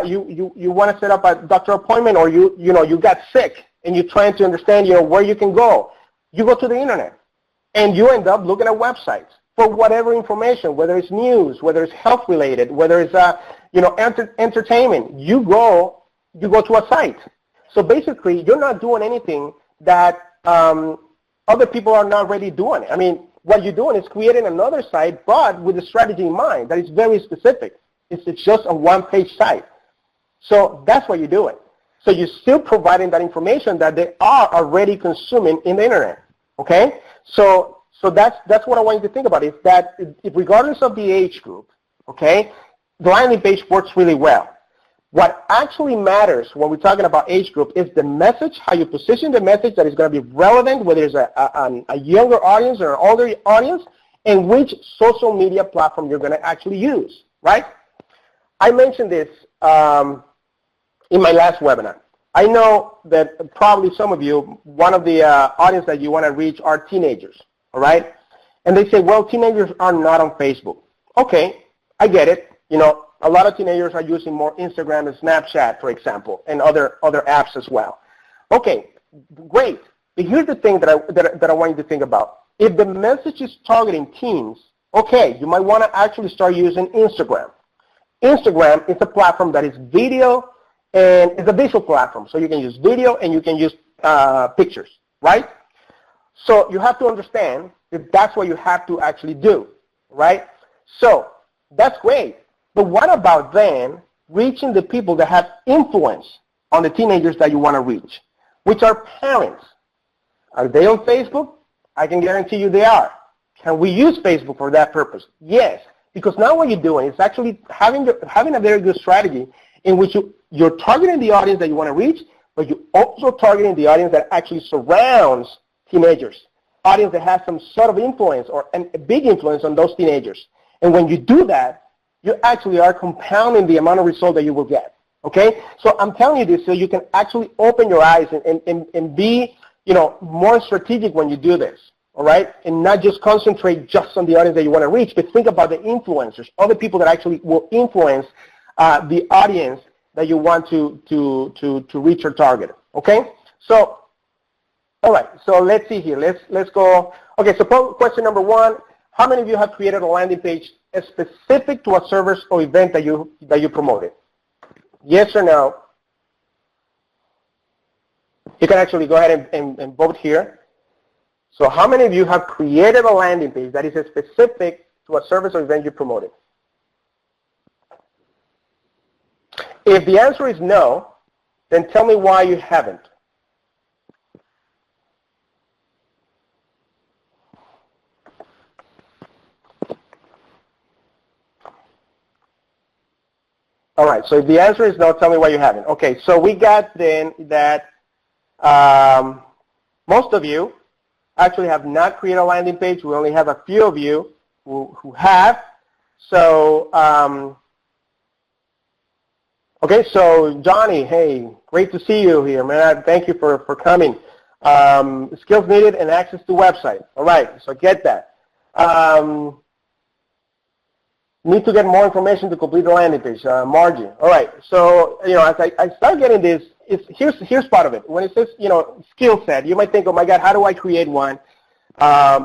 you want to set up a doctor appointment, or you got sick and you're trying to understand where you can go, you go to the internet, and you end up looking at websites for whatever information, whether it's news, whether it's health related, whether it's entertainment. You go to a site. So basically, you're not doing anything that other people are not really doing. I mean, what you're doing is creating another site, but with a strategy in mind that is very specific. It's just a one-page site. So that's what you're doing. So you're still providing that information that they are already consuming in the internet. Okay? So that's what I want you to think about, is that if regardless of the age group, okay, the landing page works really well. What actually matters when we're talking about age group is the message, how you position the message that is going to be relevant, whether it's a younger audience or an older audience, and which social media platform you're going to actually use, right? I mentioned this in my last webinar. I know that probably some of you, one of the audience that you want to reach are teenagers, all right? And they say, well, teenagers are not on Facebook. Okay, I get it. A lot of teenagers are using more Instagram and Snapchat, for example, and other apps as well. Okay, great. But here's the thing that I want you to think about. If the message is targeting teens, okay, you might want to actually start using Instagram. Instagram is a platform that is video, and it's a visual platform. So you can use video and you can use pictures, right? So you have to understand that that's what you have to actually do, right? So that's great. But what about then reaching the people that have influence on the teenagers that you want to reach, which are parents? Are they on Facebook? I can guarantee you they are. Can we use Facebook for that purpose? Yes, because now what you're doing is actually having a very good strategy in which you're targeting the audience that you want to reach, but you're also targeting the audience that actually surrounds teenagers, audience that has some sort of influence or a big influence on those teenagers. And when you do that, you actually are compounding the amount of result that you will get, okay? So I'm telling you this so you can actually open your eyes and be, more strategic when you do this, all right? And not just concentrate just on the audience that you want to reach, but think about the influencers, other people that actually will influence the audience that you want to reach or target, okay? So, all right, so let's see here. Let's go. Okay, so question number one, how many of you have created a landing page specific to a service or event that you promoted? Yes or no? You can actually go ahead and vote here. So how many of you have created a landing page that is specific to a service or event you promoted? If the answer is no, then tell me why you haven't. All right, so if the answer is no, tell me why you haven't. Okay, so we got then that most of you actually have not created a landing page. We only have a few of you who have. So, okay, so Johnny, hey, great to see you here, man. Thank you for coming. Skills needed and access to website. All right, so get that. Need to get more information to complete the landing page, margin. All right, so, as I start getting this, here's part of it. When it says, skill set, you might think, oh my God, how do I create one?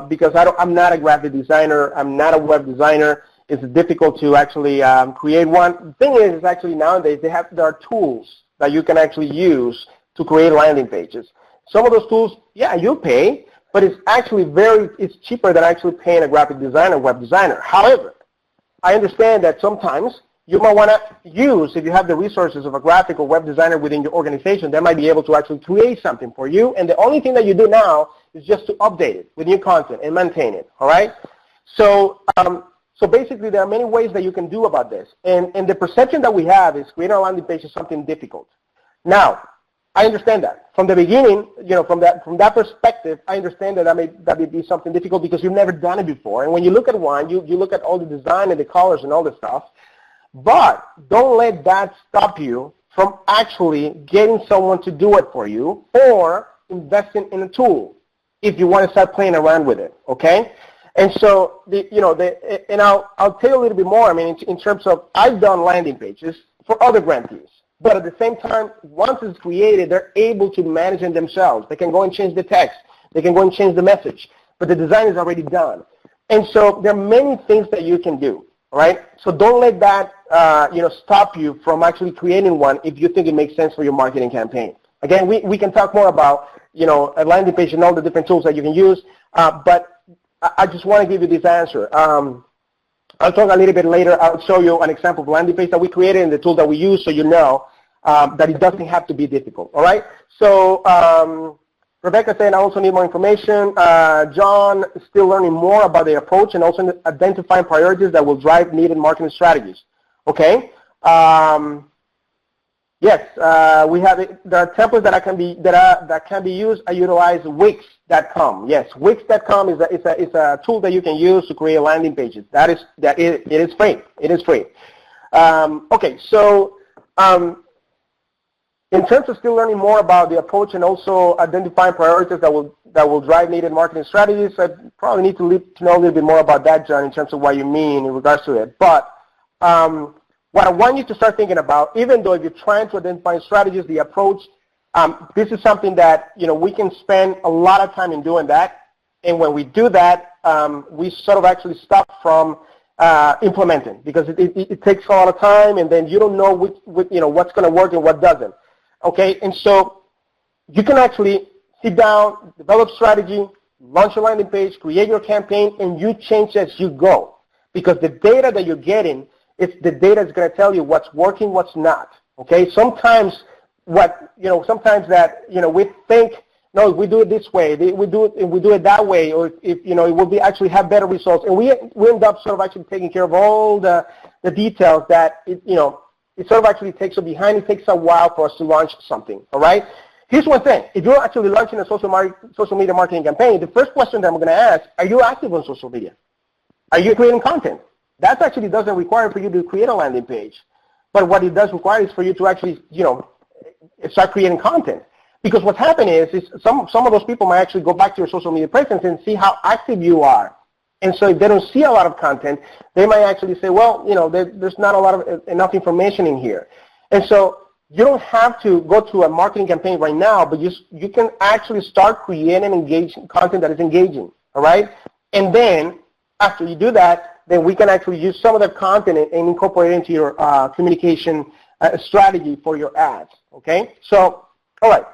Because I'm not a graphic designer, I'm not a web designer. It's difficult to actually create one. The thing is actually nowadays there are tools that you can actually use to create landing pages. Some of those tools, yeah, you pay, but it's actually it's cheaper than actually paying a graphic designer, web designer. However, I understand that sometimes you might want to use, if you have the resources of a graphic or web designer within your organization, they might be able to actually create something for you. And the only thing that you do now is just to update it with new content and maintain it. All right? So, so basically, there are many ways that you can do about this. And the perception that we have is creating a landing page is something difficult. Now, I understand that. From the beginning, from that perspective, I understand that that may be something difficult because you've never done it before. And when you look at one, you look at all the design and the colors and all the stuff. But don't let that stop you from actually getting someone to do it for you or investing in a tool if you want to start playing around with it, okay? And so, and I'll tell you a little bit more. I mean, in terms of, I've done landing pages for other grantees. But at the same time, once it's created, they're able to manage it themselves. They can go and change the text. They can go and change the message. But the design is already done. And so there are many things that you can do, all right? So don't let that, stop you from actually creating one if you think it makes sense for your marketing campaign. Again, we can talk more about, a landing page and all the different tools that you can use. But I just want to give you this answer. I'll talk a little bit later. I'll show you an example of landing page that we created and the tool that we use so you know that it doesn't have to be difficult, all right? So Rebecca said, I also need more information. John is still learning more about the approach and also identifying priorities that will drive needed marketing strategies, okay? Yes, we have it. There are templates that can be used. I utilize Wix.com. Yes, Wix.com is a tool that you can use to create landing pages. It is free. It is free. Okay, so in terms of still learning more about the approach and also identifying priorities that will drive needed marketing strategies, I probably need to know a little bit more about that, John, in terms of what you mean in regards to it. But what I want you to start thinking about, even though if you're trying to identify strategies, the approach, this is something that, we can spend a lot of time in doing that. And when we do that, we sort of actually stop from implementing because it takes a lot of time and then you don't know what's going to work and what doesn't. Okay, and so you can actually sit down, develop strategy, launch a landing page, create your campaign, and you change as you go because the data that you're getting, the data is going to tell you what's working, what's not. Okay, sometimes sometimes that we think, no, we do it this way, we do it that way, or if it will actually have better results, and we end up sort of actually taking care of all the details that it sort of actually takes behind. It takes a while for us to launch something. All right. Here's one thing: if you're actually launching a social media marketing campaign, the first question that I'm going to ask: are you active on social media? Are you creating content? That actually doesn't require for you to create a landing page, but what it does require is for you to actually start creating content. Because what's happening is some of those people might actually go back to your social media presence and see how active you are. And so if they don't see a lot of content, they might actually say, well, there's not a lot of enough information in here. And so you don't have to go to a marketing campaign right now, but you can actually start creating engaging content that is engaging, all right? And then after you do that, then we can actually use some of the content and incorporate it into your communication strategy for your ads, okay? So, all right.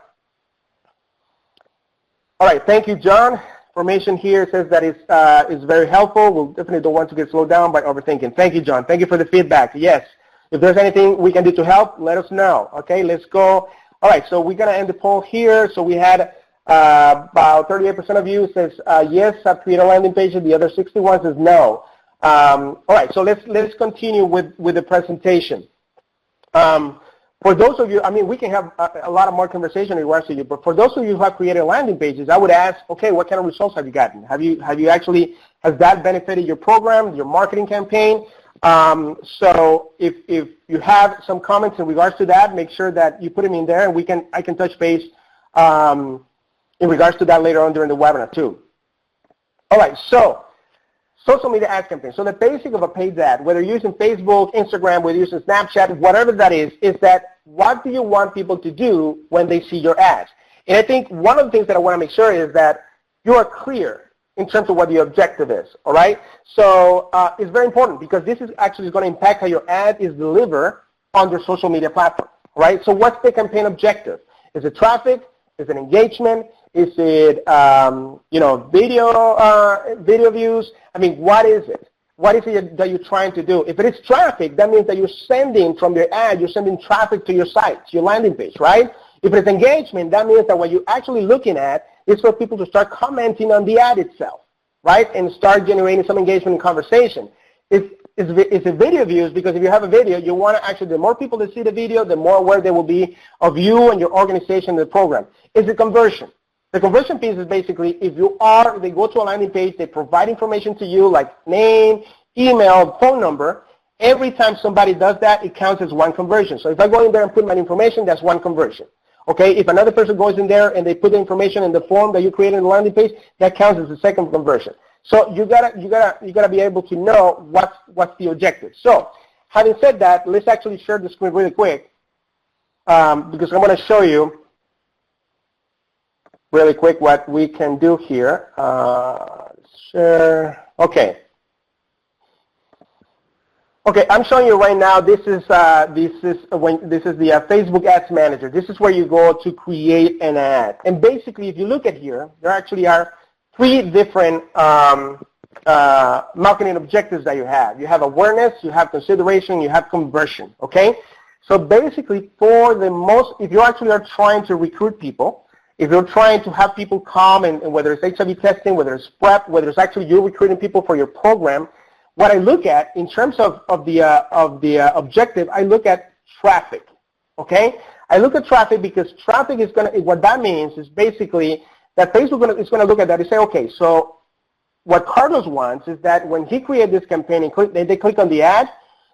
All right, thank you, John. Information here says that is very helpful. We'll definitely don't want to get slowed down by overthinking. Thank you, John. Thank you for the feedback. Yes, if there's anything we can do to help, let us know. Okay, let's go. All right, so we're going to end the poll here. So we had about 38% of you says yes, I've created a landing page. The other 61 says no. All right, so let's continue with the presentation. For those of you, I mean, we can have a lot of more conversation in regards to you, but for those of you who have created landing pages, I would ask, okay, what kind of results have you gotten? Have you actually, has that benefited your program, your marketing campaign? So if you have some comments in regards to that, make sure that you put them in there, and I can touch base in regards to that later on during the webinar too. All right, so social media ad campaign. So the basic of a paid ad, whether you're using Facebook, Instagram, whether you're using Snapchat, whatever that is that what do you want people to do when they see your ads? And I think one of the things that I want to make sure is that you are clear in terms of what the objective is, all right? So it's very important because this is actually going to impact how your ad is delivered on your social media platform, right? So what's the campaign objective? Is it traffic? Is it engagement? Is it, video views? I mean, what is it? What is it that you're trying to do? If it is traffic, that means that you're sending from your ad, you're sending traffic to your site, your landing page, right? If it's engagement, that means that what you're actually looking at is for people to start commenting on the ad itself, right? And start generating some engagement and conversation. It's a video views because if you have a video, you want to actually, the more people that see the video, the more aware they will be of you and your organization and the program. It's a conversion. The conversion piece is basically they go to a landing page, they provide information to you like name, email, phone number. Every time somebody does that, it counts as one conversion. So if I go in there and put my information, that's one conversion. Okay, if another person goes in there and they put the information in the form that you created in the landing page, that counts as the second conversion. So you gotta be able to know what's the objective. So having said that, let's actually share the screen really quick because I want to show you really quick what we can do here. Share. Okay. Okay, I'm showing you right now. This is the Facebook Ads Manager. This is where you go to create an ad. And basically, if you look at here, there actually are three different marketing objectives that you have. You have awareness, you have consideration, you have conversion. Okay. So basically, if you actually are trying to recruit people, if you're trying to have people come and whether it's HIV testing, whether it's PrEP, whether it's actually you recruiting people for your program, what I look at in terms of the objective, I look at traffic. Okay, I look at traffic because traffic is what that means is basically that Facebook is going to look at that and say, okay, so what Carlos wants is that when he created this campaign and they click on the ad,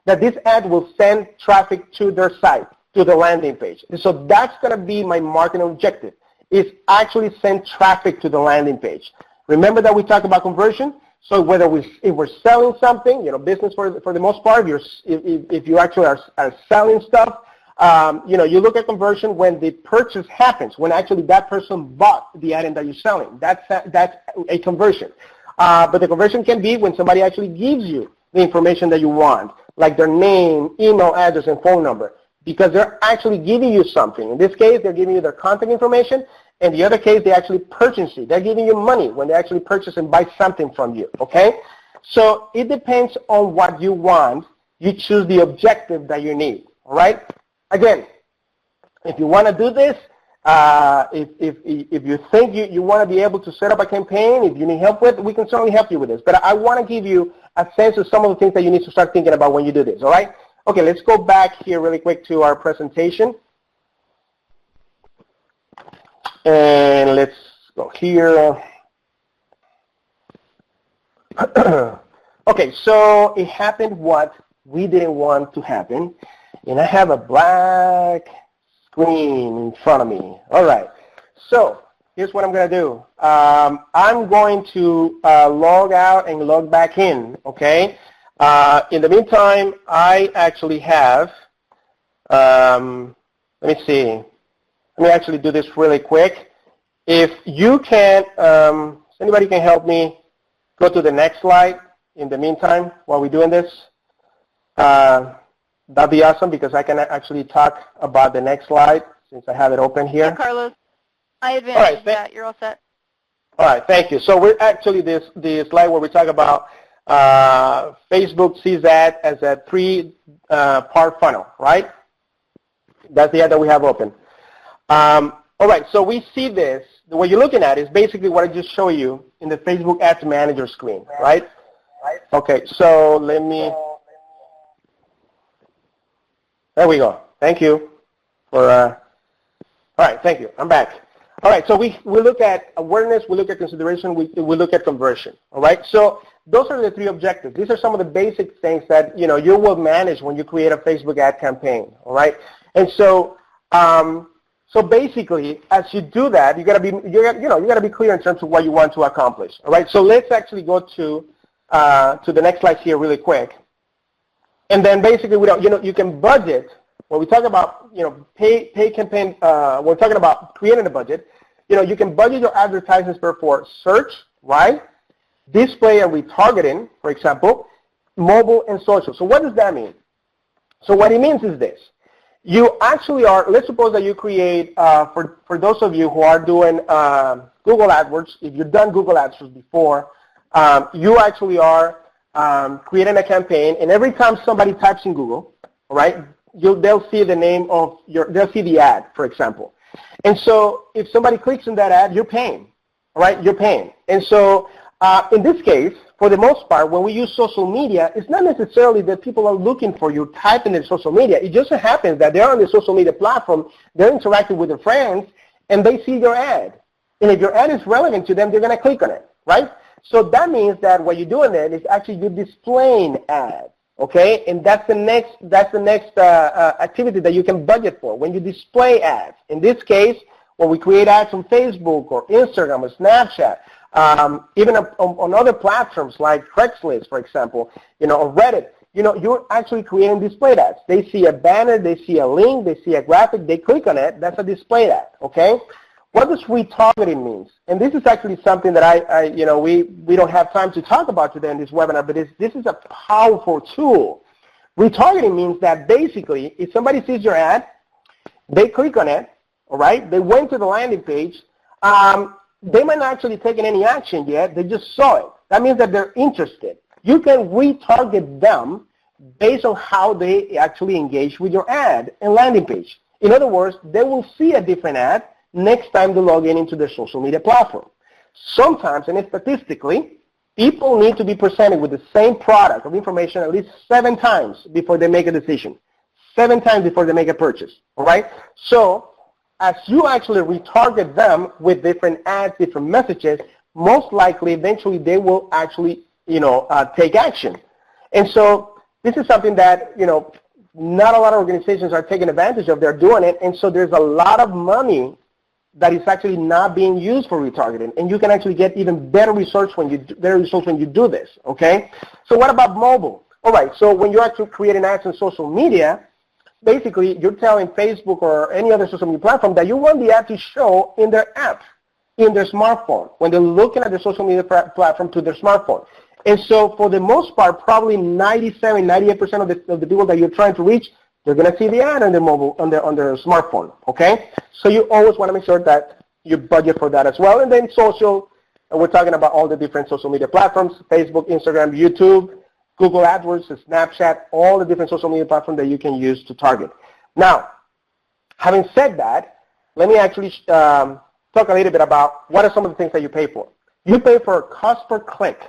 that this ad will send traffic to their site, to the landing page. So that's going to be my marketing objective. Is actually send traffic to the landing page. Remember that we talked about conversion? So whether if we're selling something, business for the most part, if you actually are selling stuff, you look at conversion when the purchase happens, when actually that person bought the item that you're selling. That's a conversion. But the conversion can be when somebody actually gives you the information that you want, like their name, email address, and phone number. Because they're actually giving you something. In this case, they're giving you their contact information. In the other case, they actually purchase it. They're giving you money when they actually purchase and buy something from you, okay? So it depends on what you want. You choose the objective that you need, all right? Again, if you want to do this, if you think you want to be able to set up a campaign, if you need help with it, we can certainly help you with this. But I want to give you a sense of some of the things that you need to start thinking about when you do this, all right? Okay, let's go back here really quick to our presentation. And let's go here. Okay, so it happened what we didn't want to happen. And I have a black screen in front of me. All right, so here's what I'm going to do. I'm going to log out and log back in, okay? In the meantime, I actually have, let me see. Let me actually do this really quick. If you can, anybody can help me go to the next slide in the meantime while we're doing this. That'd be awesome because I can actually talk about the next slide since I have it open here. Yeah, Carlos, I advanced that. You're all set. All right, thank you. So we're actually the slide where we talk about Facebook sees that as a three-part funnel, right? That's the ad that we have open. All right, so we see this. What you're looking at is basically what I just showed you in the Facebook Ads Manager screen, right? Okay, so let me, there we go. Thank you. All right, thank you. I'm back. All right, so we look at awareness, we look at consideration, we look at conversion. All right, so those are the three objectives. These are some of the basic things that you will manage when you create a Facebook ad campaign. All right, and so so basically, as you do that, you gotta be clear in terms of what you want to accomplish. All right, so let's actually go to the next slide here really quick, and then basically you can budget. When we talk about, pay campaign, we're talking about creating a budget, you can budget your advertising spend for search, right? Display and retargeting, for example, mobile and social. So what does that mean? So what it means is this. You actually are, let's suppose that you create, for those of you who are doing Google AdWords, if you've done Google AdWords before, you actually are creating a campaign, and every time somebody types in Google, all right, they'll see the name of they'll see the ad, for example. And so if somebody clicks on that ad, you're paying, all right? You're paying. And so in this case, for the most part, when we use social media, it's not necessarily that people are looking for you typing in social media. It just so happens that they're on the social media platform, they're interacting with their friends, and they see your ad. And if your ad is relevant to them, they're going to click on it, right? So that means that what you're doing then is actually you're displaying ads. Okay, and that's the next activity that you can budget for when you display ads. In this case, when we create ads on Facebook or Instagram or Snapchat, even on other platforms like Craigslist, for example, or Reddit, you're actually creating display ads. They see a banner, they see a link, they see a graphic, they click on it. That's a display ad. Okay. What does retargeting mean? And this is actually something that we don't have time to talk about today in this webinar, but this is a powerful tool. Retargeting means that basically if somebody sees your ad, they click on it, all right? They went to the landing page. They might not actually taken any action yet. They just saw it. That means that they're interested. You can retarget them based on how they actually engage with your ad and landing page. In other words, they will see a different ad next time they log into their social media platform. Sometimes, and statistically, people need to be presented with the same product or information at least 7 times before they make a decision. 7 times before they make a purchase, all right? So as you actually retarget them with different ads, different messages, most likely eventually they will actually, take action. And so this is something that, not a lot of organizations are taking advantage of. They're doing it, and so there's a lot of money that is actually not being used for retargeting, and you can actually get even better results when you do this. Okay. So what about mobile? All right. So when you're actually creating ads on social media, basically you're telling Facebook or any other social media platform that you want the ad to show in their app, in their smartphone, when they're looking at the social media platform to their smartphone. And so for the most part, probably 97, 98% of the people that you're trying to reach, they're going to see the ad on their mobile, on their smartphone, okay? So you always want to make sure that you budget for that as well. And then social, and we're talking about all the different social media platforms, Facebook, Instagram, YouTube, Google AdWords, Snapchat, all the different social media platforms that you can use to target. Now, having said that, let me actually talk a little bit about what are some of the things that you pay for. You pay for cost per click.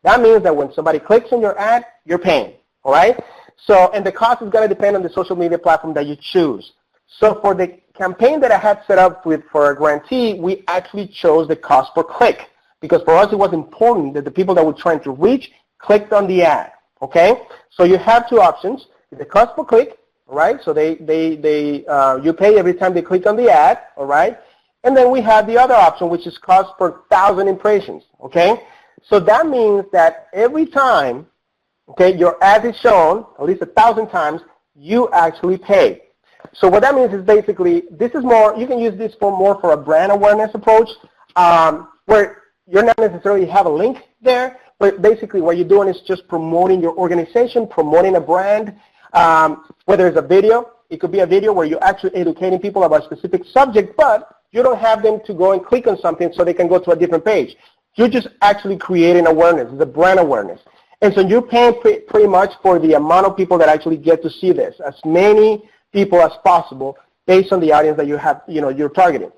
That means that when somebody clicks on your ad, you're paying, all right? So, and the cost is going to depend on the social media platform that you choose. So for the campaign that I had set up for a grantee, we actually chose the cost per click because for us it was important that the people that we're trying to reach clicked on the ad, okay? So you have 2 options, the cost per click, all right? So you pay every time they click on the ad, all right? And then we have the other option, which is cost per 1,000 impressions, okay? So that means that every time, okay, your ad is shown at least 1,000 times, you actually pay. So what that means is basically, this is more, you can use this for a brand awareness approach, where you're not necessarily have a link there, but basically what you're doing is just promoting your organization, promoting a brand, whether it's a video, it could be a video where you're actually educating people about a specific subject, but you don't have them to go and click on something so they can go to a different page. You're just actually creating awareness, the brand awareness. And so you're paying pretty much for the amount of people that actually get to see this, as many people as possible based on the audience that you have, you're targeting.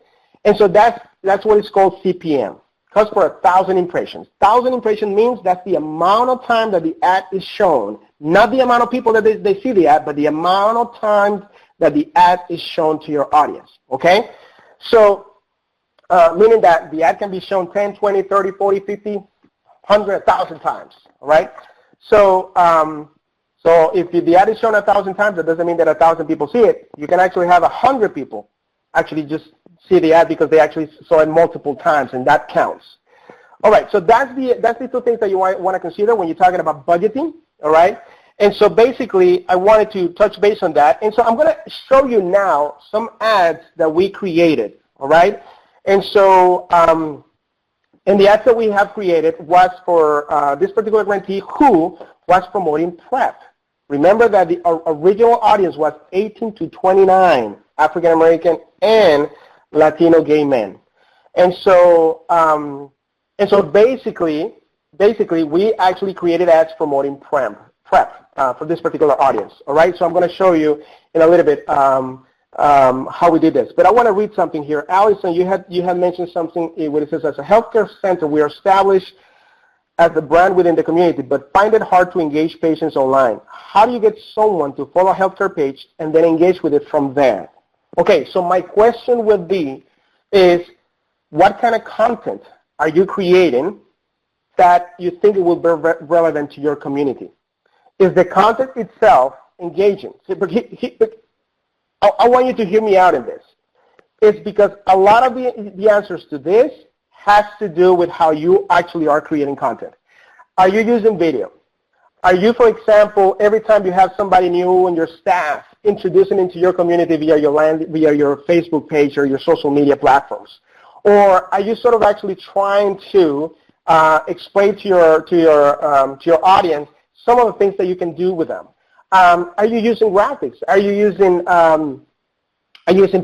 And so that's what is called CPM, cost per 1,000 impressions. 1,000 impressions means that's the amount of time that the ad is shown, not the amount of people that they see the ad, but the amount of time that the ad is shown to your audience, okay? So, meaning that the ad can be shown 10, 20, 30, 40, 50, 100, 1,000 times, all right? So, so if the ad is shown 1,000 times, that doesn't mean that 1,000 people see it. You can actually have 100 people actually just see the ad because they actually saw it multiple times, and that counts. All right, so that's the two things that you want to consider when you're talking about budgeting, all right? And so basically, I wanted to touch base on that. And so I'm going to show you now some ads that we created, all right? And so, and the ads that we have created was for this particular grantee who was promoting PrEP. Remember that the original audience was 18 to 29, African American and Latino gay men. And so basically we actually created ads promoting PrEP for this particular audience. All right, so I'm going to show you in a little bit how we did this. But I want to read something here. Allison, you had mentioned something where it says, as a healthcare center, we are established as a brand within the community, but find it hard to engage patients online. How do you get someone to follow a healthcare page and then engage with it from there? Okay, so my question would be is, what kind of content are you creating that you think it will be relevant to your community? Is the content itself engaging? I want you to hear me out in this. It's because a lot of the answers to this has to do with how you actually are creating content. Are you using video? Are you, for example, every time you have somebody new on your staff, introducing into your community via your Facebook page or your social media platforms? Or are you sort of actually trying to explain to your audience some of the things that you can do with them? Are you using graphics? Are you using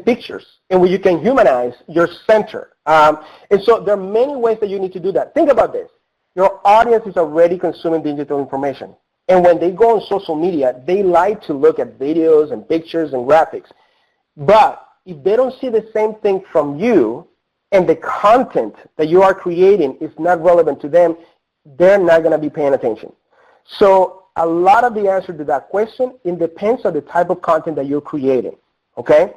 pictures in which you can humanize your center? And so there are many ways that you need to do that. Think about this. Your audience is already consuming digital information. And when they go on social media, they like to look at videos and pictures and graphics. But if they don't see the same thing from you and the content that you are creating is not relevant to them, they're not going to be paying attention. So a lot of the answer to that question, it depends on the type of content that you're creating, okay?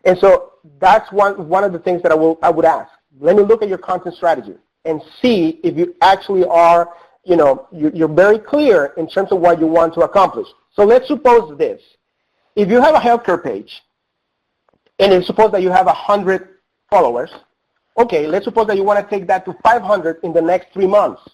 And so that's one of the things that I would ask. Let me look at your content strategy and see if you actually are, you're very clear in terms of what you want to accomplish. So let's suppose this. If you have a healthcare page, and let's suppose that you have 100 followers, okay, let's suppose that you want to take that to 500 in the next 3 months,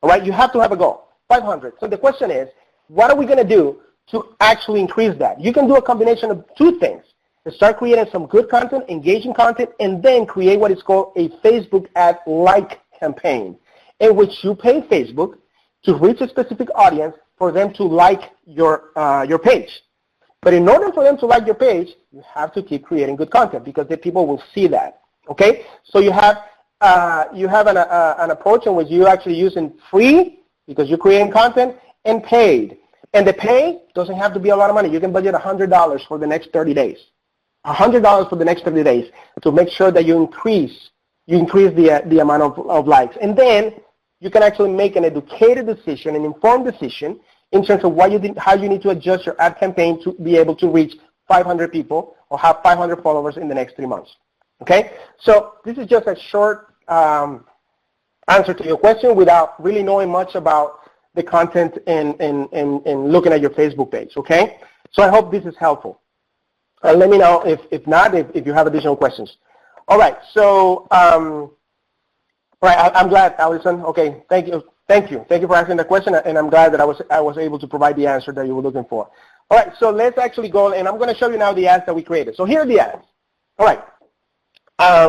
all right? You have to have a goal, 500. So the question is, what are we going to do to actually increase that? You can do a combination of two things. Start creating some good content, engaging content, and then create what is called a Facebook ad-like campaign, in which you pay Facebook to reach a specific audience for them to like your page. But in order for them to like your page, you have to keep creating good content because the people will see that. Okay, so you have an approach in which you're actually using free because you're creating content and paid. And the pay doesn't have to be a lot of money. You can budget $100 for the next 30 days. $100 for the next 30 days to make sure that you increase the amount of likes. And then you can actually make an educated decision, an informed decision in terms of how you need to adjust your ad campaign to be able to reach 500 people or have 500 followers in the next 3 months. Okay? So this is just a short answer to your question without really knowing much about the content and looking at your Facebook page. Okay? So I hope this is helpful. Let me know if not, if you have additional questions. All right, so, all right, I'm glad, Allison. Okay, thank you for asking the question, and I'm glad that I was able to provide the answer that you were looking for. All right, so let's actually go, and I'm going to show you now the ads that we created. So here are the ads. All right,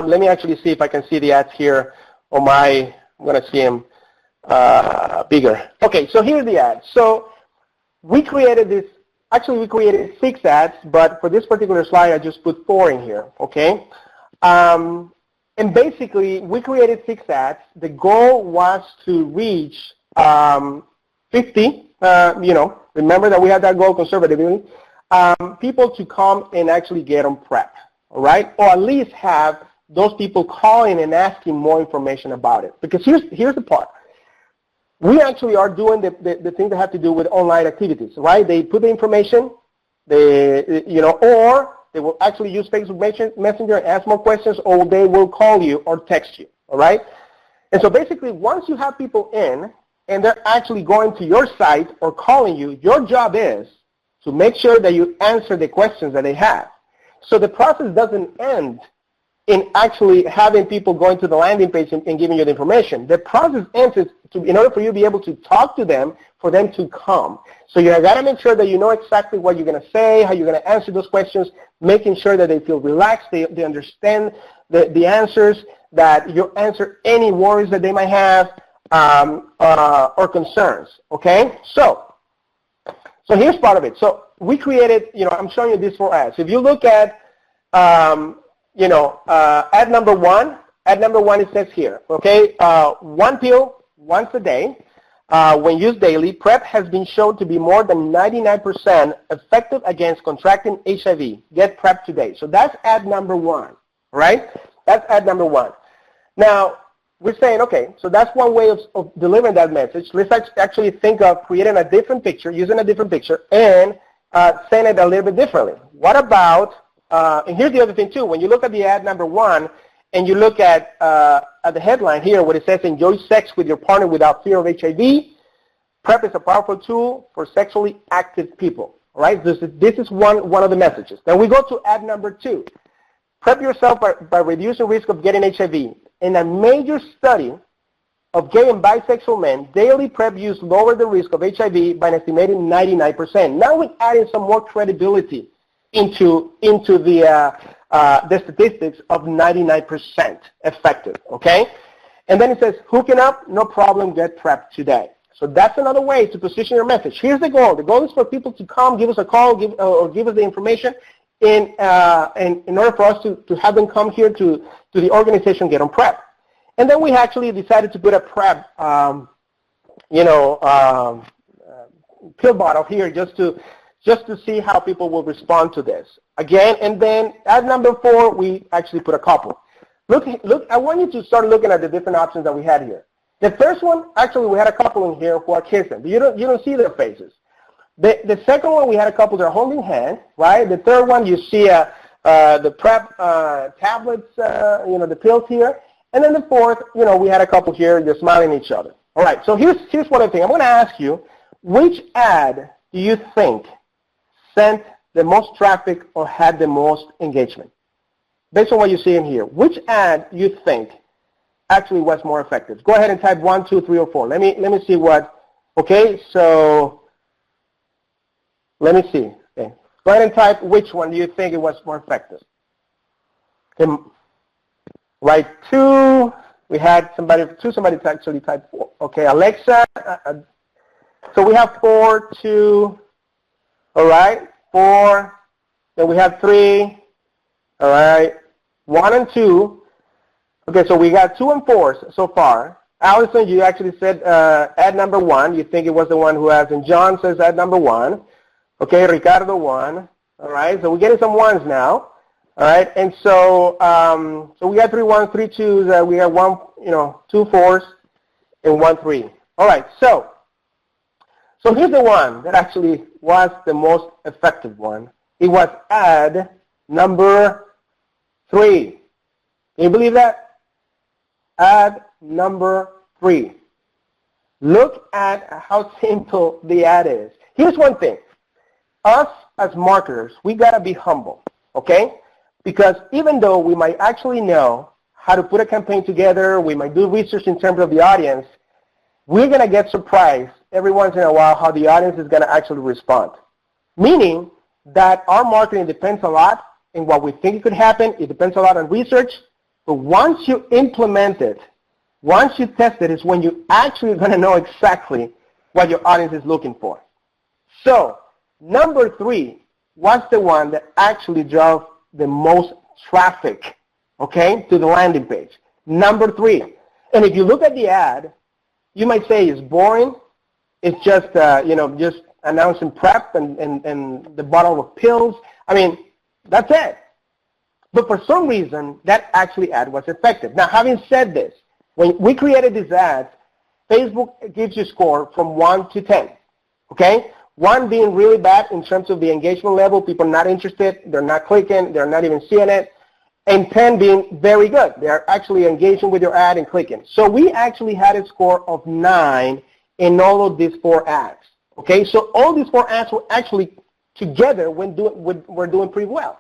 let me actually see if I can see the ads here on I'm going to see them bigger. Okay, so here are the ads. So we created this. Actually, we created 6 ads, but for this particular slide, I just put 4 in here, okay? And basically, we created 6 ads. The goal was to reach 50, remember that we had that goal conservatively, people to come and actually get on PrEP, all right? Or at least have those people calling and asking more information about it. Because here's the part. We actually are doing the thing that have to do with online activities, right? They put the information, or they will actually use Facebook Messenger and ask more questions, or they will call you or text you, all right? And so basically, once you have people in and they're actually going to your site or calling you, your job is to make sure that you answer the questions that they have. So the process doesn't end in actually having people going to the landing page and giving you the information. The process ends in order for you to be able to talk to them, for them to come. So you got to make sure that you know exactly what you're going to say, how you're going to answer those questions, making sure that they feel relaxed, they understand the answers, that you answer any worries that they might have or concerns, okay? So here's part of it. So we created, I'm showing you these 4 ads. If you look at, ad number one, it says here, okay, 1 pill once a day, when used daily, PrEP has been shown to be more than 99% effective against contracting HIV. Get PrEP today. So that's ad number 1, right? That's ad number 1. Now, we're saying, okay, so that's one way of delivering that message. Let's actually think of creating a different picture, using a different picture, and saying it a little bit differently. What about, and here's the other thing too, when you look at the ad number 1, and you look at the headline here where it says, enjoy sex with your partner without fear of HIV, PrEP is a powerful tool for sexually active people, right? This is one of the messages. Then we go to ad number 2. PrEP yourself by reducing risk of getting HIV. In a major study of gay and bisexual men, daily PrEP use lowered the risk of HIV by an estimated 99%. Now we're adding some more credibility into the statistics of 99% effective, okay? And then it says, hooking up, no problem, get PrEP today. So that's another way to position your message. Here's the goal. The goal is for people to come, give us a call, or give us the information in order for us to have them come here to the organization, get on PrEP. And then we actually decided to put a PrEP, pill bottle here just to see how people will respond to this. Again, and then at number 4, we actually put a couple. Look, I want you to start looking at the different options that we had here. The first one, actually, we had a couple in here who are kissing. You don't see their faces. The second one, we had a couple that are holding hands, right? The third one, you see the PrEP tablets, the pills here. And then the fourth, we had a couple here, they're smiling at each other. All right, so here's what I think. I'm going to ask you, which ad do you think sent the most traffic or had the most engagement? Based on what you see in here, which ad do you think actually was more effective? Go ahead and type 1, 2, 3, or 4. Let me see what, okay, so let me see. Okay. Go ahead and type which one do you think it was more effective. Okay. Right, 2, we had somebody actually typed 4. Okay, Alexa, so we have 4, 2, all right, 4, then we have 3, all right, 1 and 2. Okay, so we got 2 and 4s so far. Allison, you actually said ad number 1. You think it was the one who has, and John says ad number 1. Okay, Ricardo 1. All right, so we're getting some 1s now. All right, and so so we got 3 1s, 3 2s. We have 1, 2 4s, and 1 3. All right, so here's the one that actually was the most effective one. It was ad number 3. Can you believe that? Ad number 3. Look at how simple the ad is. Here's one thing. Us as marketers, we got to be humble, okay? Because even though we might actually know how to put a campaign together, we might do research in terms of the audience, we're going to get surprised every once in a while how the audience is going to actually respond. Meaning that our marketing depends a lot on what we think could happen. It depends a lot on research. But once you implement it, once you test it, is when you actually going to know exactly what your audience is looking for. So number 3 was the one that actually drove the most traffic, okay, to the landing page. Number 3. And if you look at the ad, you might say it's boring. It's just, just announcing PrEP and the bottle of pills. I mean, that's it. But for some reason, that actually ad was effective. Now, having said this, when we created this ad, Facebook gives you a score from 1 to 10, okay? 1 being really bad in terms of the engagement level, people not interested, they're not clicking, they're not even seeing it, and 10 being very good. They're actually engaging with your ad and clicking. So we actually had a score of 9 in all of these 4 ads. Okay, so all these 4 ads were actually together were doing pretty well.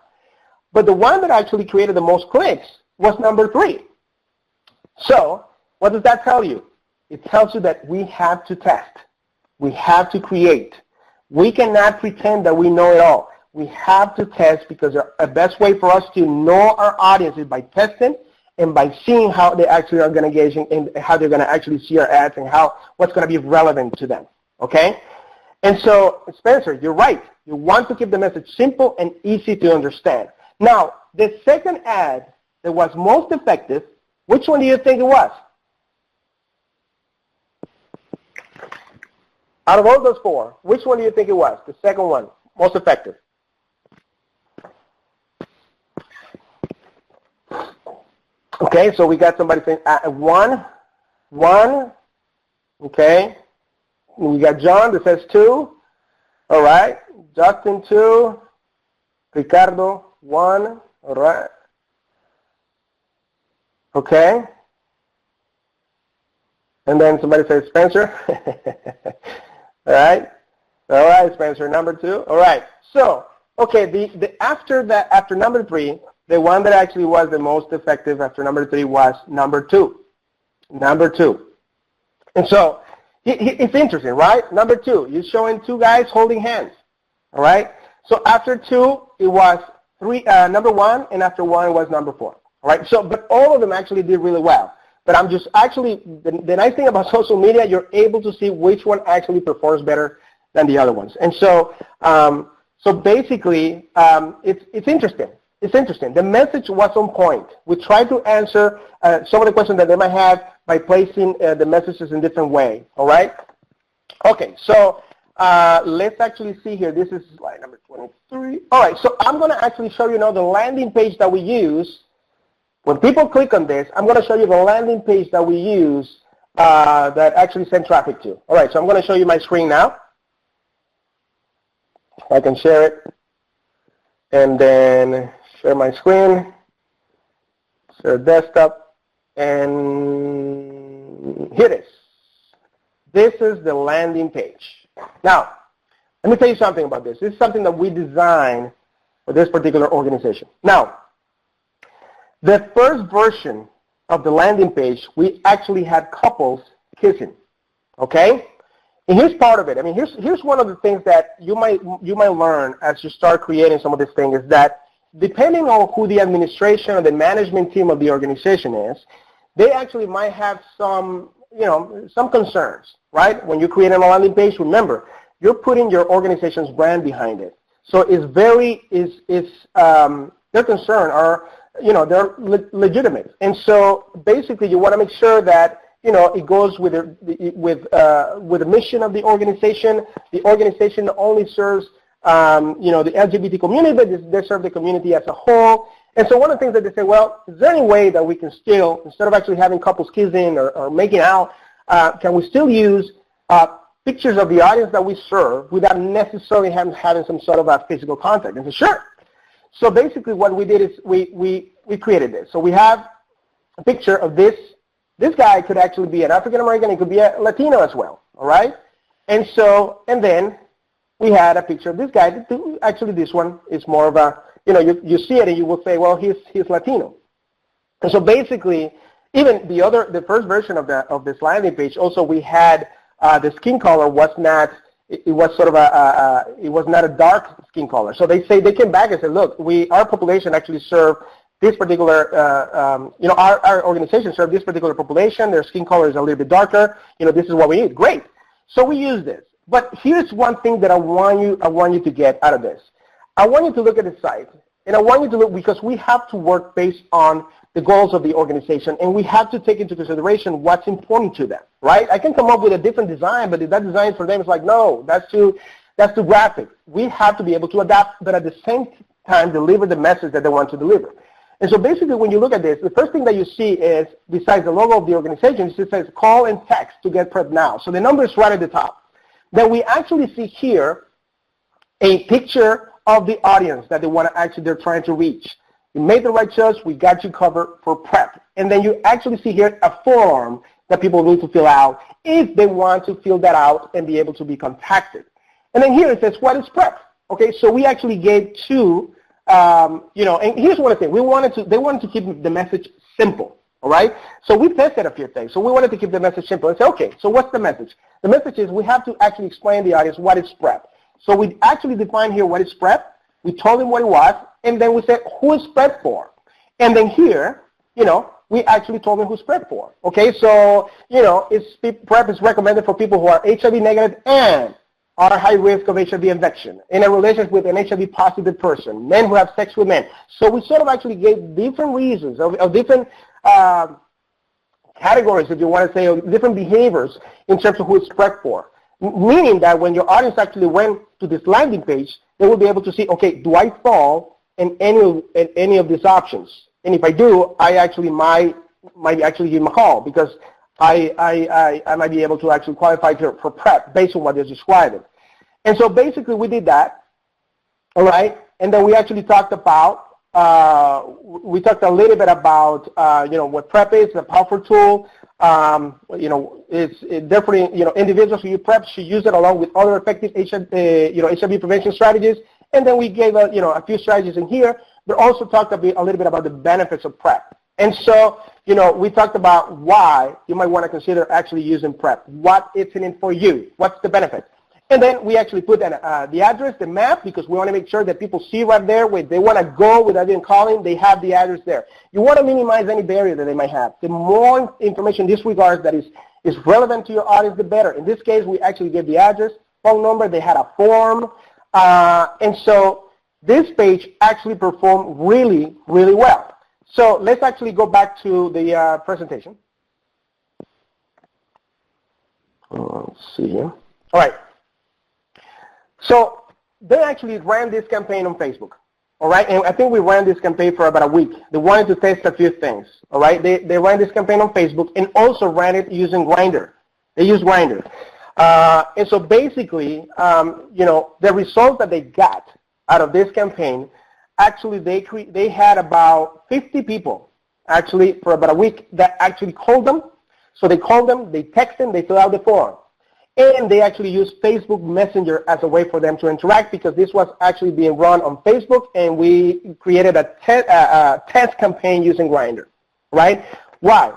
But the one that actually created the most clicks was number 3. So what does that tell you? It tells you that we have to test. We have to create. We cannot pretend that we know it all. We have to test, because the best way for us to know our audience is by testing and by seeing how they actually are going to engage and how they're going to actually see our ads and what's going to be relevant to them. Okay? And so, Spencer, you're right. You want to keep the message simple and easy to understand. Now, the second ad that was most effective, which one do you think it was? Out of all those 4, which one do you think it was? The second one, most effective. Okay, so we got somebody saying 1. Okay. We got John that says 2. All right. Justin 2. Ricardo 1. All right. Okay. And then somebody says Spencer. All right. All right, Spencer, number 2. All right. So, okay, after number 3, the one that actually was the most effective after number 3 was number 2. Number 2. And so it's interesting, right? Number 2, you're showing 2 guys holding hands. All right. So after 2, it was number 1, and after 1 was number 4. All right. So, but all of them actually did really well. But I'm just actually, the nice thing about social media, you're able to see which one actually performs better than the other ones. And so, so basically, it's interesting. It's interesting. The message was on point. We tried to answer some of the questions that they might have by placing the messages in different way. All right? Okay, so let's actually see here. This is slide number 23. All right, so I'm going to actually show you now the landing page that we use. When people click on this, I'm going to show you the landing page that we use that actually send traffic to. All right, so I'm going to show you my screen now. I can share it. And then share my screen, share desktop, and here it is. This is the landing page. Now, let me tell you something about this. This is something that we designed for this particular organization. Now, the first version of the landing page, we actually had couples kissing, okay? And here's part of it. I mean, here's one of the things that you might learn as you start creating some of this thing is that depending on who the administration or the management team of the organization is, they actually might have some concerns, right? When you're creating a landing page, remember, you're putting your organization's brand behind it. So it's their concern are, they're legitimate. And so basically you want to make sure that, it goes with the mission of the organization. The organization only serves the LGBT community, but they serve the community as a whole. And so one of the things that they say, well, is there any way that we can still, instead of actually having couples kissing or making out, can we still use pictures of the audience that we serve without necessarily having some sort of a physical contact? And I said, sure. So basically what we did is we created this. So we have a picture of this. This guy could actually be an African American. It could be a Latino as well. All right. And then we had a picture of this guy. Actually, this one is more of a, you see it and you will say, well, he's Latino. And so basically, even the first version of this landing page, also we had the skin color was not, it was sort of it was not a dark skin color. So they came back and said, look, our population actually serve this particular, our organization serve this particular population. Their skin color is a little bit darker. This is what we need. Great. So we use this. But here's one thing that I want you to get out of this. I want you to look at the site, and I want you to look, because we have to work based on the goals of the organization, and we have to take into consideration what's important to them, right? I can come up with a different design, but if that design for them is like, no, that's too graphic. We have to be able to adapt, but at the same time deliver the message that they want to deliver. And so basically when you look at this, the first thing that you see is, besides the logo of the organization, it says call and text to get prep now. So the number is right at the top. Then we actually see here a picture of the audience that they're trying to reach. You made the right choice, we got you covered for prep. And then you actually see here a form that people need to fill out if they want to fill that out and be able to be contacted. And then here it says, what is prep? Okay, so we actually gave two, and here's one thing. They wanted to keep the message simple, all right? So we tested a few things. So we wanted to keep the message simple and say, okay, so what's the message? The message is we have to actually explain to the audience what is prep. So we actually defined here what is prep. We told them what it was, and then we said, who is prep for? And then here, we actually told them who's prep for. Okay, so, prep is recommended for people who are HIV negative and are high risk of HIV infection, in a relationship with an HIV positive person, men who have sex with men. So we sort of actually gave different reasons of different categories, if you want to say, of different behaviors in terms of who it's prep for. Meaning that when your audience actually went to this landing page, they will be able to see, okay, do I fall in any of these options? And if I do, I actually might actually give them a call because I might be able to actually qualify for prep based on what they're describing. And so basically we did that, all right? And then we actually talked about, we talked a little bit about, what prep is, a powerful tool. It's definitely, individuals who use prep should use it along with other effective HIV prevention strategies. And then we gave, a few strategies in here. We also talked a little bit about the benefits of prep. And so, we talked about why you might want to consider actually using prep. What it's in it for you? What's the benefit? And then we actually put the address, the map, because we want to make sure that people see right there where they want to go without even calling, they have the address there. You want to minimize any barrier that they might have. The more information in this regard that is relevant to your audience, the better. In this case, we actually gave the address, phone number, they had a form. And so this page actually performed really, really well. So let's actually go back to the presentation. Let's see here. All right. So they actually ran this campaign on Facebook, all right? And I think we ran this campaign for about a week. They wanted to test a few things, all right? They ran this campaign on Facebook and also ran it using Grindr. They used Grindr. And so basically, the result that they got out of this campaign, actually they had about 50 people actually for about a week that actually called them. So they called them, they texted them, they filled out the form. And they actually used Facebook Messenger as a way for them to interact because this was actually being run on Facebook, and we created a test campaign using Grindr, right? Why?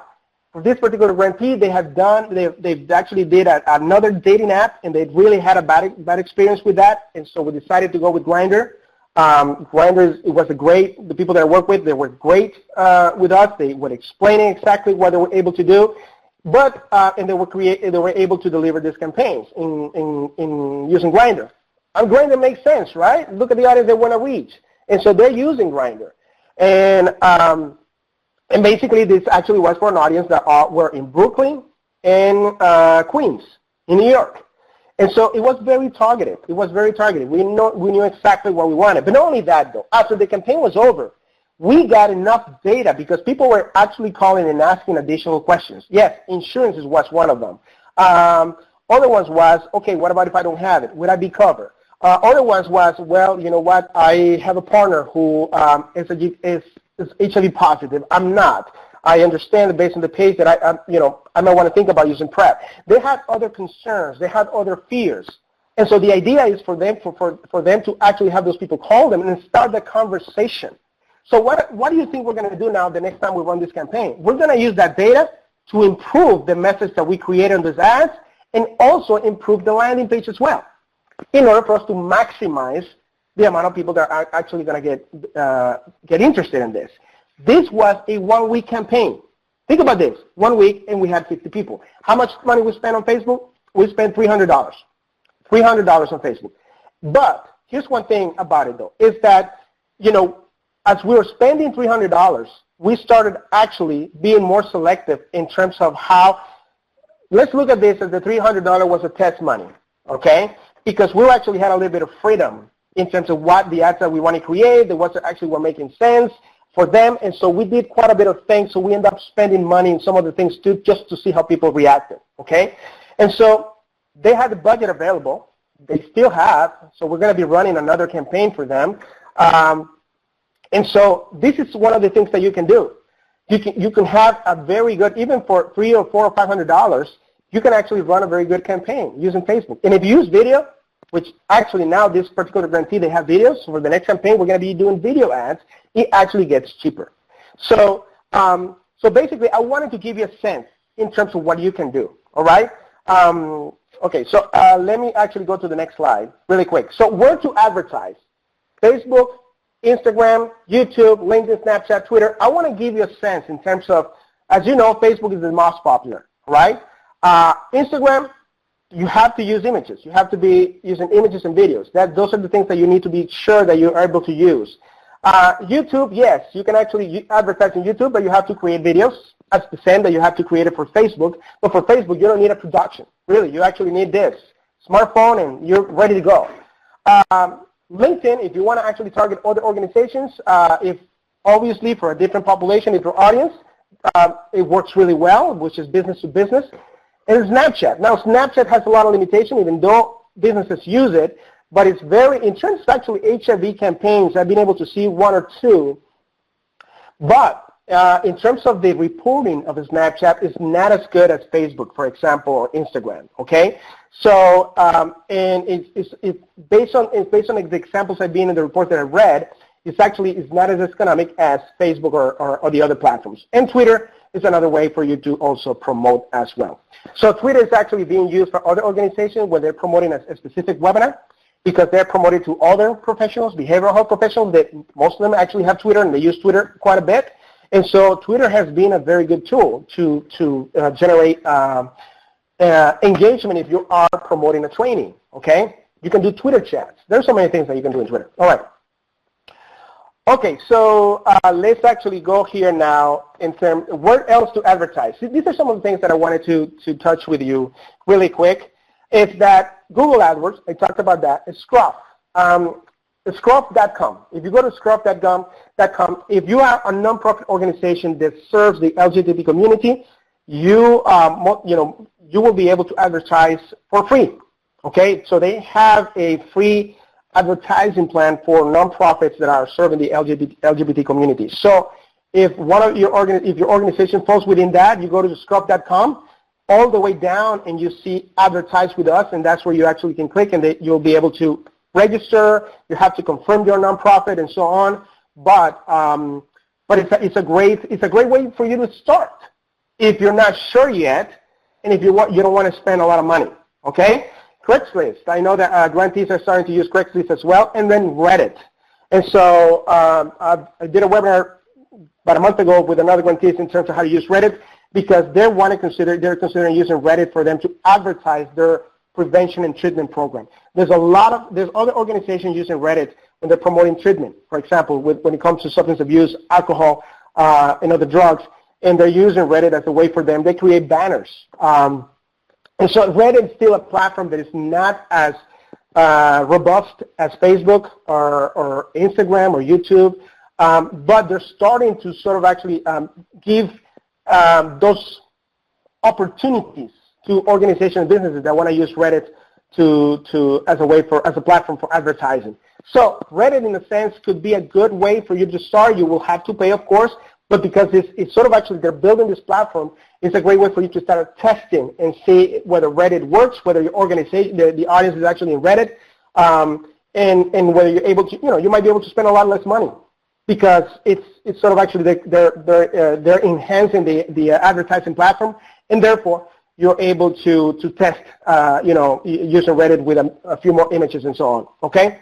For this particular grantee, they actually did another dating app, and they really had a bad experience with that, and so we decided to go with Grindr. The people that I work with, they were great with us. They were explaining exactly what they were able to do. But and they were able to deliver these campaigns in using Grindr. And Grindr makes sense, right? Look at the audience they want to reach, and so they're using Grindr. And basically, this actually was for an audience that were in Brooklyn and Queens, in New York. And so it was very targeted. It was very targeted. We knew exactly what we wanted. But not only that, though. After the campaign was over, we got enough data because people were actually calling and asking additional questions. Yes, insurance was one of them. Other ones was, okay, what about if I don't have it? Would I be covered? Other ones was, well, you know what? I have a partner who is HIV positive. I'm not. I understand that based on the page that I might want to think about using PrEP. They had other concerns. They had other fears. And so the idea is for them to actually have those people call them and start the conversation. So what do you think we're going to do now the next time we run this campaign? We're going to use that data to improve the message that we create on those ads and also improve the landing page as well in order for us to maximize the amount of people that are actually going to get interested in this. This was a one-week campaign. Think about this. 1 week, and we had 50 people. How much money we spent on Facebook? We spent $300. $300 on Facebook. But here's one thing about it, though, is that, as we were spending $300, we started actually being more selective in terms of how, let's look at this as the $300 was a test money, okay? Because we actually had a little bit of freedom in terms of what the ads that we want to create, the ones that actually were making sense for them, and so we did quite a bit of things, so we ended up spending money in some of the things too, just to see how people reacted, okay? And so they had the budget available. they still have, so we're going to be running another campaign for them. And so this is one of the things that you can do. You can have a very good, even for $300 or $400 or $500, you can actually run a very good campaign using Facebook. And if you use video, which actually now this particular grantee, they have videos. So for the next campaign, we're going to be doing video ads. It actually gets cheaper. So, so basically, I wanted to give you a sense in terms of what you can do. All right. Okay. So let me actually go to the next slide really quick. So where to advertise? Facebook, Instagram, YouTube, LinkedIn, Snapchat, Twitter. I want to give you a sense in terms of, as you know, Facebook is the most popular, right? Instagram, you have to use images. You have to be using images and videos. Those are the things that you need to be sure that you're able to use. YouTube, yes, you can actually advertise on YouTube, but you have to create videos. That's the same that you have to create it for Facebook. But for Facebook, you don't need a production. Really, you actually need this smartphone, and you're ready to go. LinkedIn, if you want to actually target other organizations, if obviously for a different population, if your audience, it works really well, which is business to business. And Snapchat. Now, Snapchat has a lot of limitation, even though businesses use it, but it's very, in terms of actually HIV campaigns, I've been able to see one or two, but in terms of the reporting of Snapchat, it's not as good as Facebook, for example, or Instagram, okay? So, and it's based on the examples I've been in the report that I read, it's not as economic as Facebook or the other platforms. And Twitter is another way for you to also promote as well. So Twitter is actually being used for other organizations when they're promoting a specific webinar, because they're promoted to other professionals, behavioral health professionals, that most of them actually have Twitter, and they use Twitter quite a bit. And so Twitter has been a very good tool to generate engagement if you are promoting a training, okay? You can do Twitter chats. There's so many things that you can do in Twitter. All right. Okay, so let's actually go here now in terms of where else to advertise. These are some of the things that I wanted to touch with you really quick. It's that Google AdWords, I talked about that. It's Scruff. Scruff.com. If you go to Scruff.com, if you are a nonprofit organization that serves the LGBT community, you will be able to advertise for free. Okay, so they have a free advertising plan for nonprofits that are serving the LGBT community. So if your organization falls within that, you go to Scruff.com all the way down and you see advertise with us, and that's where you actually can click, and you'll be able to register. You have to confirm your nonprofit and so on. But it's a great way for you to start if you're not sure yet, and if you don't want to spend a lot of money. Okay. Craigslist. I know that grantees are starting to use Craigslist as well, and then Reddit. And so I did a webinar about a month ago with another grantee in terms of how to use Reddit, because they're considering using Reddit for them to advertise their prevention and treatment program. There's other organizations using Reddit when they're promoting treatment. For example, when it comes to substance abuse, alcohol, and other drugs, and they're using Reddit as a way for them. They create banners. And so Reddit is still a platform that is not as robust as Facebook or Instagram or YouTube, but they're starting to sort of actually give those opportunities to organizations and businesses that want to use Reddit as a platform for advertising. So Reddit, in a sense, could be a good way for you to start. You will have to pay, of course, but because it's sort of actually they're building this platform, it's a great way for you to start testing and see whether Reddit works, whether your organization, the audience is actually in Reddit, and whether you're able to, you might be able to spend a lot less money, because it's sort of actually they're enhancing the advertising platform, and therefore you're able to test, using Reddit with a few more images and so on. Okay.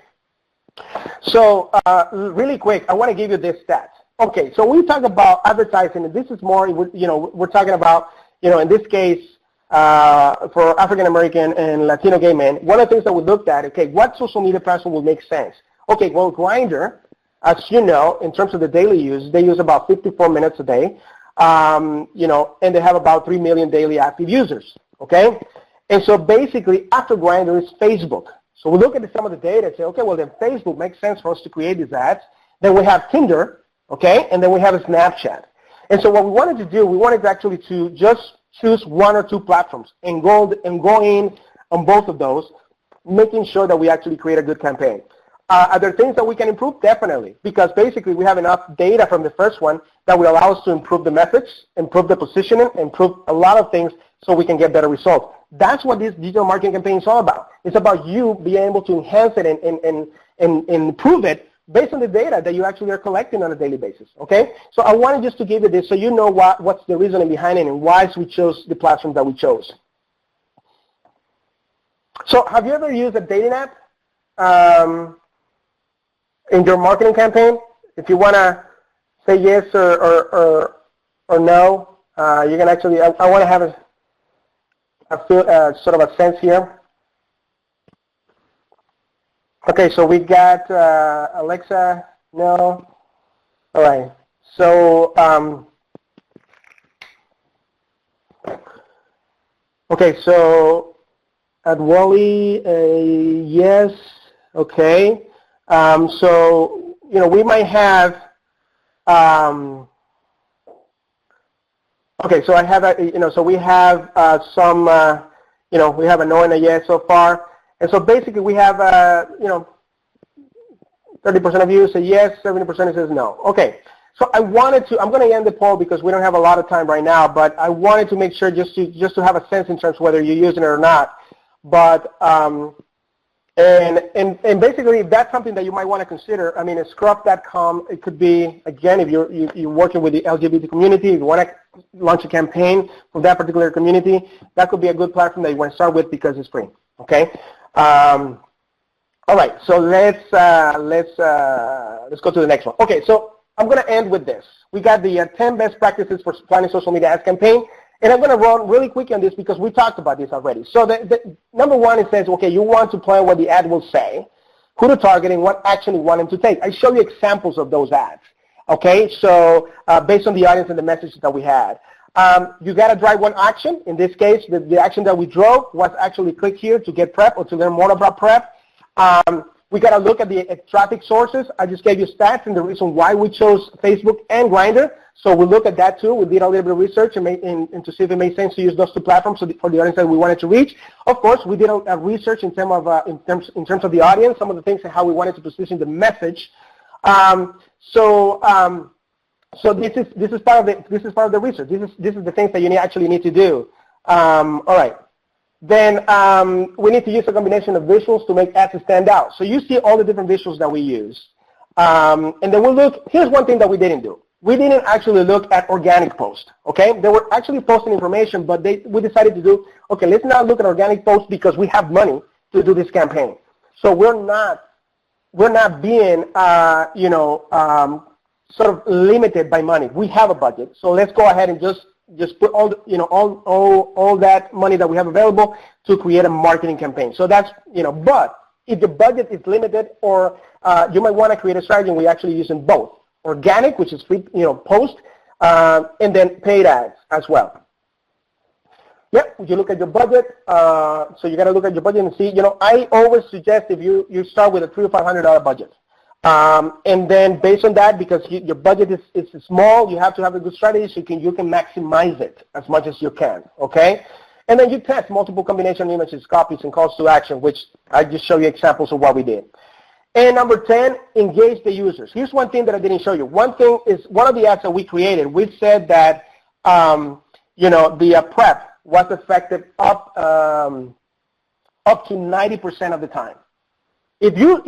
So really quick, I want to give you this stat. Okay, so we talk about advertising, and this is more, we're talking about, in this case, for African American and Latino gay men. One of the things that we looked at, okay, what social media platform will make sense? Okay, well, Grindr, as you know, in terms of the daily use, they use about 54 minutes a day, and they have about 3 million daily active users. Okay, and so basically, after Grindr is Facebook. So we look at some of the data and say, okay, well, then Facebook makes sense for us to create these ads. Then we have Tinder. Okay, and then we have a Snapchat. And so what we wanted to do, we wanted actually to just choose one or two platforms and go in on both of those making sure that we actually create a good campaign. Are there things that we can improve? Definitely, because basically we have enough data from the first one that will allow us to improve the methods, improve the positioning, improve a lot of things so we can get better results. That's what this digital marketing campaign is all about. It's about you being able to enhance it and improve it based on the data that you actually are collecting on a daily basis, okay? So I wanted just to give you this so you know what's the reasoning behind it and why we chose the platform that we chose. So have you ever used a dating app in your marketing campaign? If you want to say yes or no, you can actually, I want to have a sort of a sense here. Okay, so we got Alexa, no. All right, so okay, so at Wally, yes, okay. So you know we might have. Okay, so I have a so we have some we have a no and a yes so far. And so basically we have, 30% of you say yes, 70% says no. Okay, so I'm going to end the poll because we don't have a lot of time right now, but I wanted to make sure just to have a sense in terms of whether you're using it or not. But, and basically if that's something that you might want to consider, I mean, Scruff.com, it could be, again, if you're working with the LGBT community, if you want to launch a campaign for that particular community, that could be a good platform that you want to start with because it's free, okay? All right, so let's go to the next one. Okay, so I'm going to end with this. We got the 10 best practices for planning social media ads campaign, and I'm going to run really quick on this because we talked about this already. So the number one, it says, okay, you want to plan what the ad will say, who to target, and what action you want them to take. I show you examples of those ads. Okay, so based on the audience and the message that we had. You got to drive one action. In this case, the action that we drove was actually click here to get prep or to learn more about prep. We got to look at the traffic sources. I just gave you stats and the reason why we chose Facebook and Grindr. So we look at that too. We did a little bit of research and to see if it made sense to use those two platforms for the audience that we wanted to reach. Of course, we did a research in terms of the audience, some of the things and how we wanted to position the message. So this is part of the research. This is the things that you actually need to do. All right. Then we need to use a combination of visuals to make ads stand out. So you see all the different visuals that we use. And then we'll look. Here's one thing that we didn't do. We didn't actually look at organic posts. Okay, they were actually posting information, but we decided to do. Okay, let's not look at organic posts because we have money to do this campaign. So we're not being sort of limited by money. We have a budget, so let's go ahead and just put all that money that we have available to create a marketing campaign. So that's but if the budget is limited, or you might want to create a strategy, and we actually using both organic, which is free, post, and then paid ads as well. Yep, you look at your budget. So you got to look at your budget and see. I always suggest if you start with a $300 or $500 budget. And then based on that, because your budget is small, you have to have a good strategy so you can maximize it as much as you can, okay? And then you test multiple combination images, copies, and calls to action, which I just show you examples of what we did. And number 10, engage the users. Here's one thing that I didn't show you. One thing is one of the ads that we created, we said that, the prep was effective up to 90% of the time. If you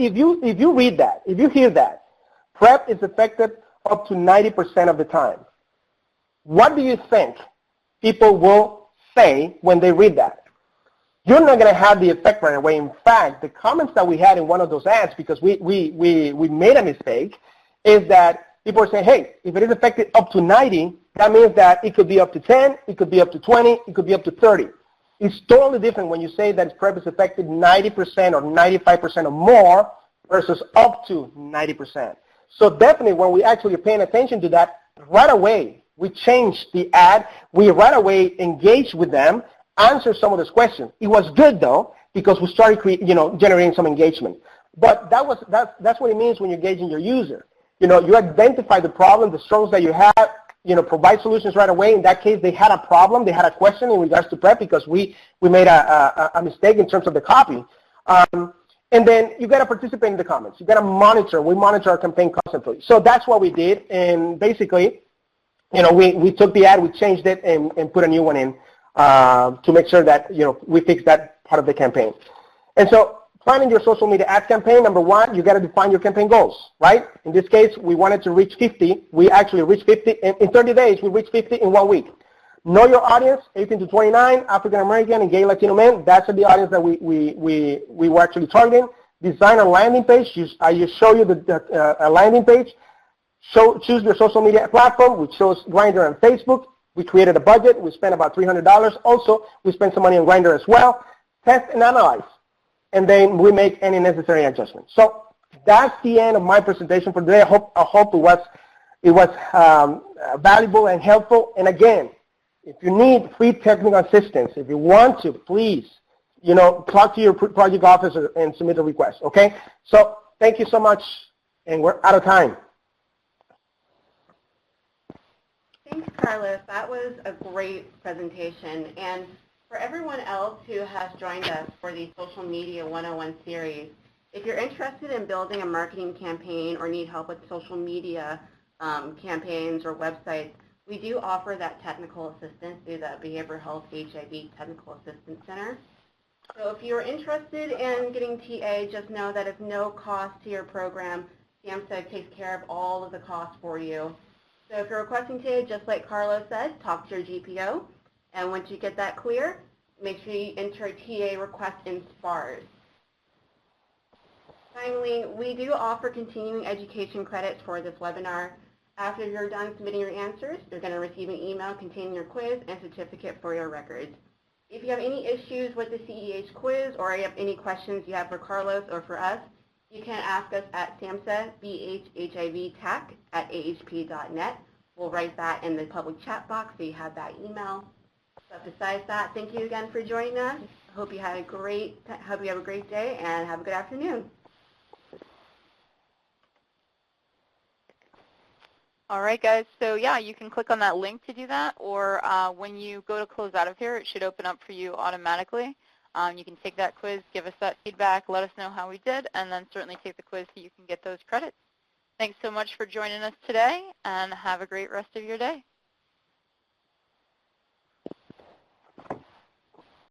read that, if you hear that, prep is effective up to 90% of the time. What do you think people will say when they read that? You're not going to have the effect right away. In fact, the comments that we had in one of those ads, because we made a mistake, is that people are saying, hey, if it is effective up to 90, that means that it could be up to 10, it could be up to 20, it could be up to 30. It's totally different when you say that prep is effective 90% or 95% or more versus up to 90%. So definitely when we actually are paying attention to that, right away we change the ad, we right away engage with them, answer some of those questions. It was good though because we started generating some engagement. But that's what it means when you're engaging your user. You identify the problem, the struggles that you have, provide solutions right away. In that case, they had a problem, they had a question in regards to prep because we made a mistake in terms of the copy. And then you got to participate in the comments. You got to monitor. We monitor our campaign constantly. So that's what we did. And basically, you know, we took the ad, we changed it, and put a new one in to make sure that, you know, we fixed that part of the campaign. And so planning your social media ad campaign, number one, you got to define your campaign goals, right? In this case, we wanted to reach 50. We actually reached 50. In 30 days, we reached 50 in 1 week. Know your audience, 18 to 29, African American and gay Latino men. That's the audience that we were actually targeting. Design a landing page. I just show you a landing page. Choose your social media platform. We chose Grindr and Facebook. We created a budget. We spent about $300. Also, we spent some money on Grindr as well. Test and analyze. And then we make any necessary adjustments. So that's the end of my presentation for today. I hope it was valuable and helpful. And again, if you need free technical assistance, if you want to, please, you know, talk to your project officer and submit a request, okay? So thank you so much, and we're out of time. Thanks, Carlos. That was a great presentation. And for everyone else who has joined us for the Social Media 101 series, if you're interested in building a marketing campaign or need help with social media campaigns or websites, we do offer that technical assistance through the Behavioral Health HIV Technical Assistance Center. So if you're interested in getting TA, just know that it's no cost to your program. SAMHSA takes care of all of the costs for you. So if you're requesting TA, just like Carlos said, talk to your GPO. And once you get that clear, make sure you enter a TA request in SPARS. Finally, we do offer continuing education credits for this webinar. After you're done submitting your answers, you're going to receive an email containing your quiz and certificate for your records. If you have any issues with the CEH quiz or you have any questions you have for Carlos or for us, you can ask us at SAMHSA BHHIVTech@ahp.net. We'll write that in the public chat box so you have that email. But besides that, thank you again for joining us. I hope you have a great day and have a good afternoon. All right, guys. So, yeah, you can click on that link to do that, or when you go to close out of here, it should open up for you automatically. You can take that quiz, give us that feedback, let us know how we did, and then certainly take the quiz so you can get those credits. Thanks so much for joining us today, and have a great rest of your day.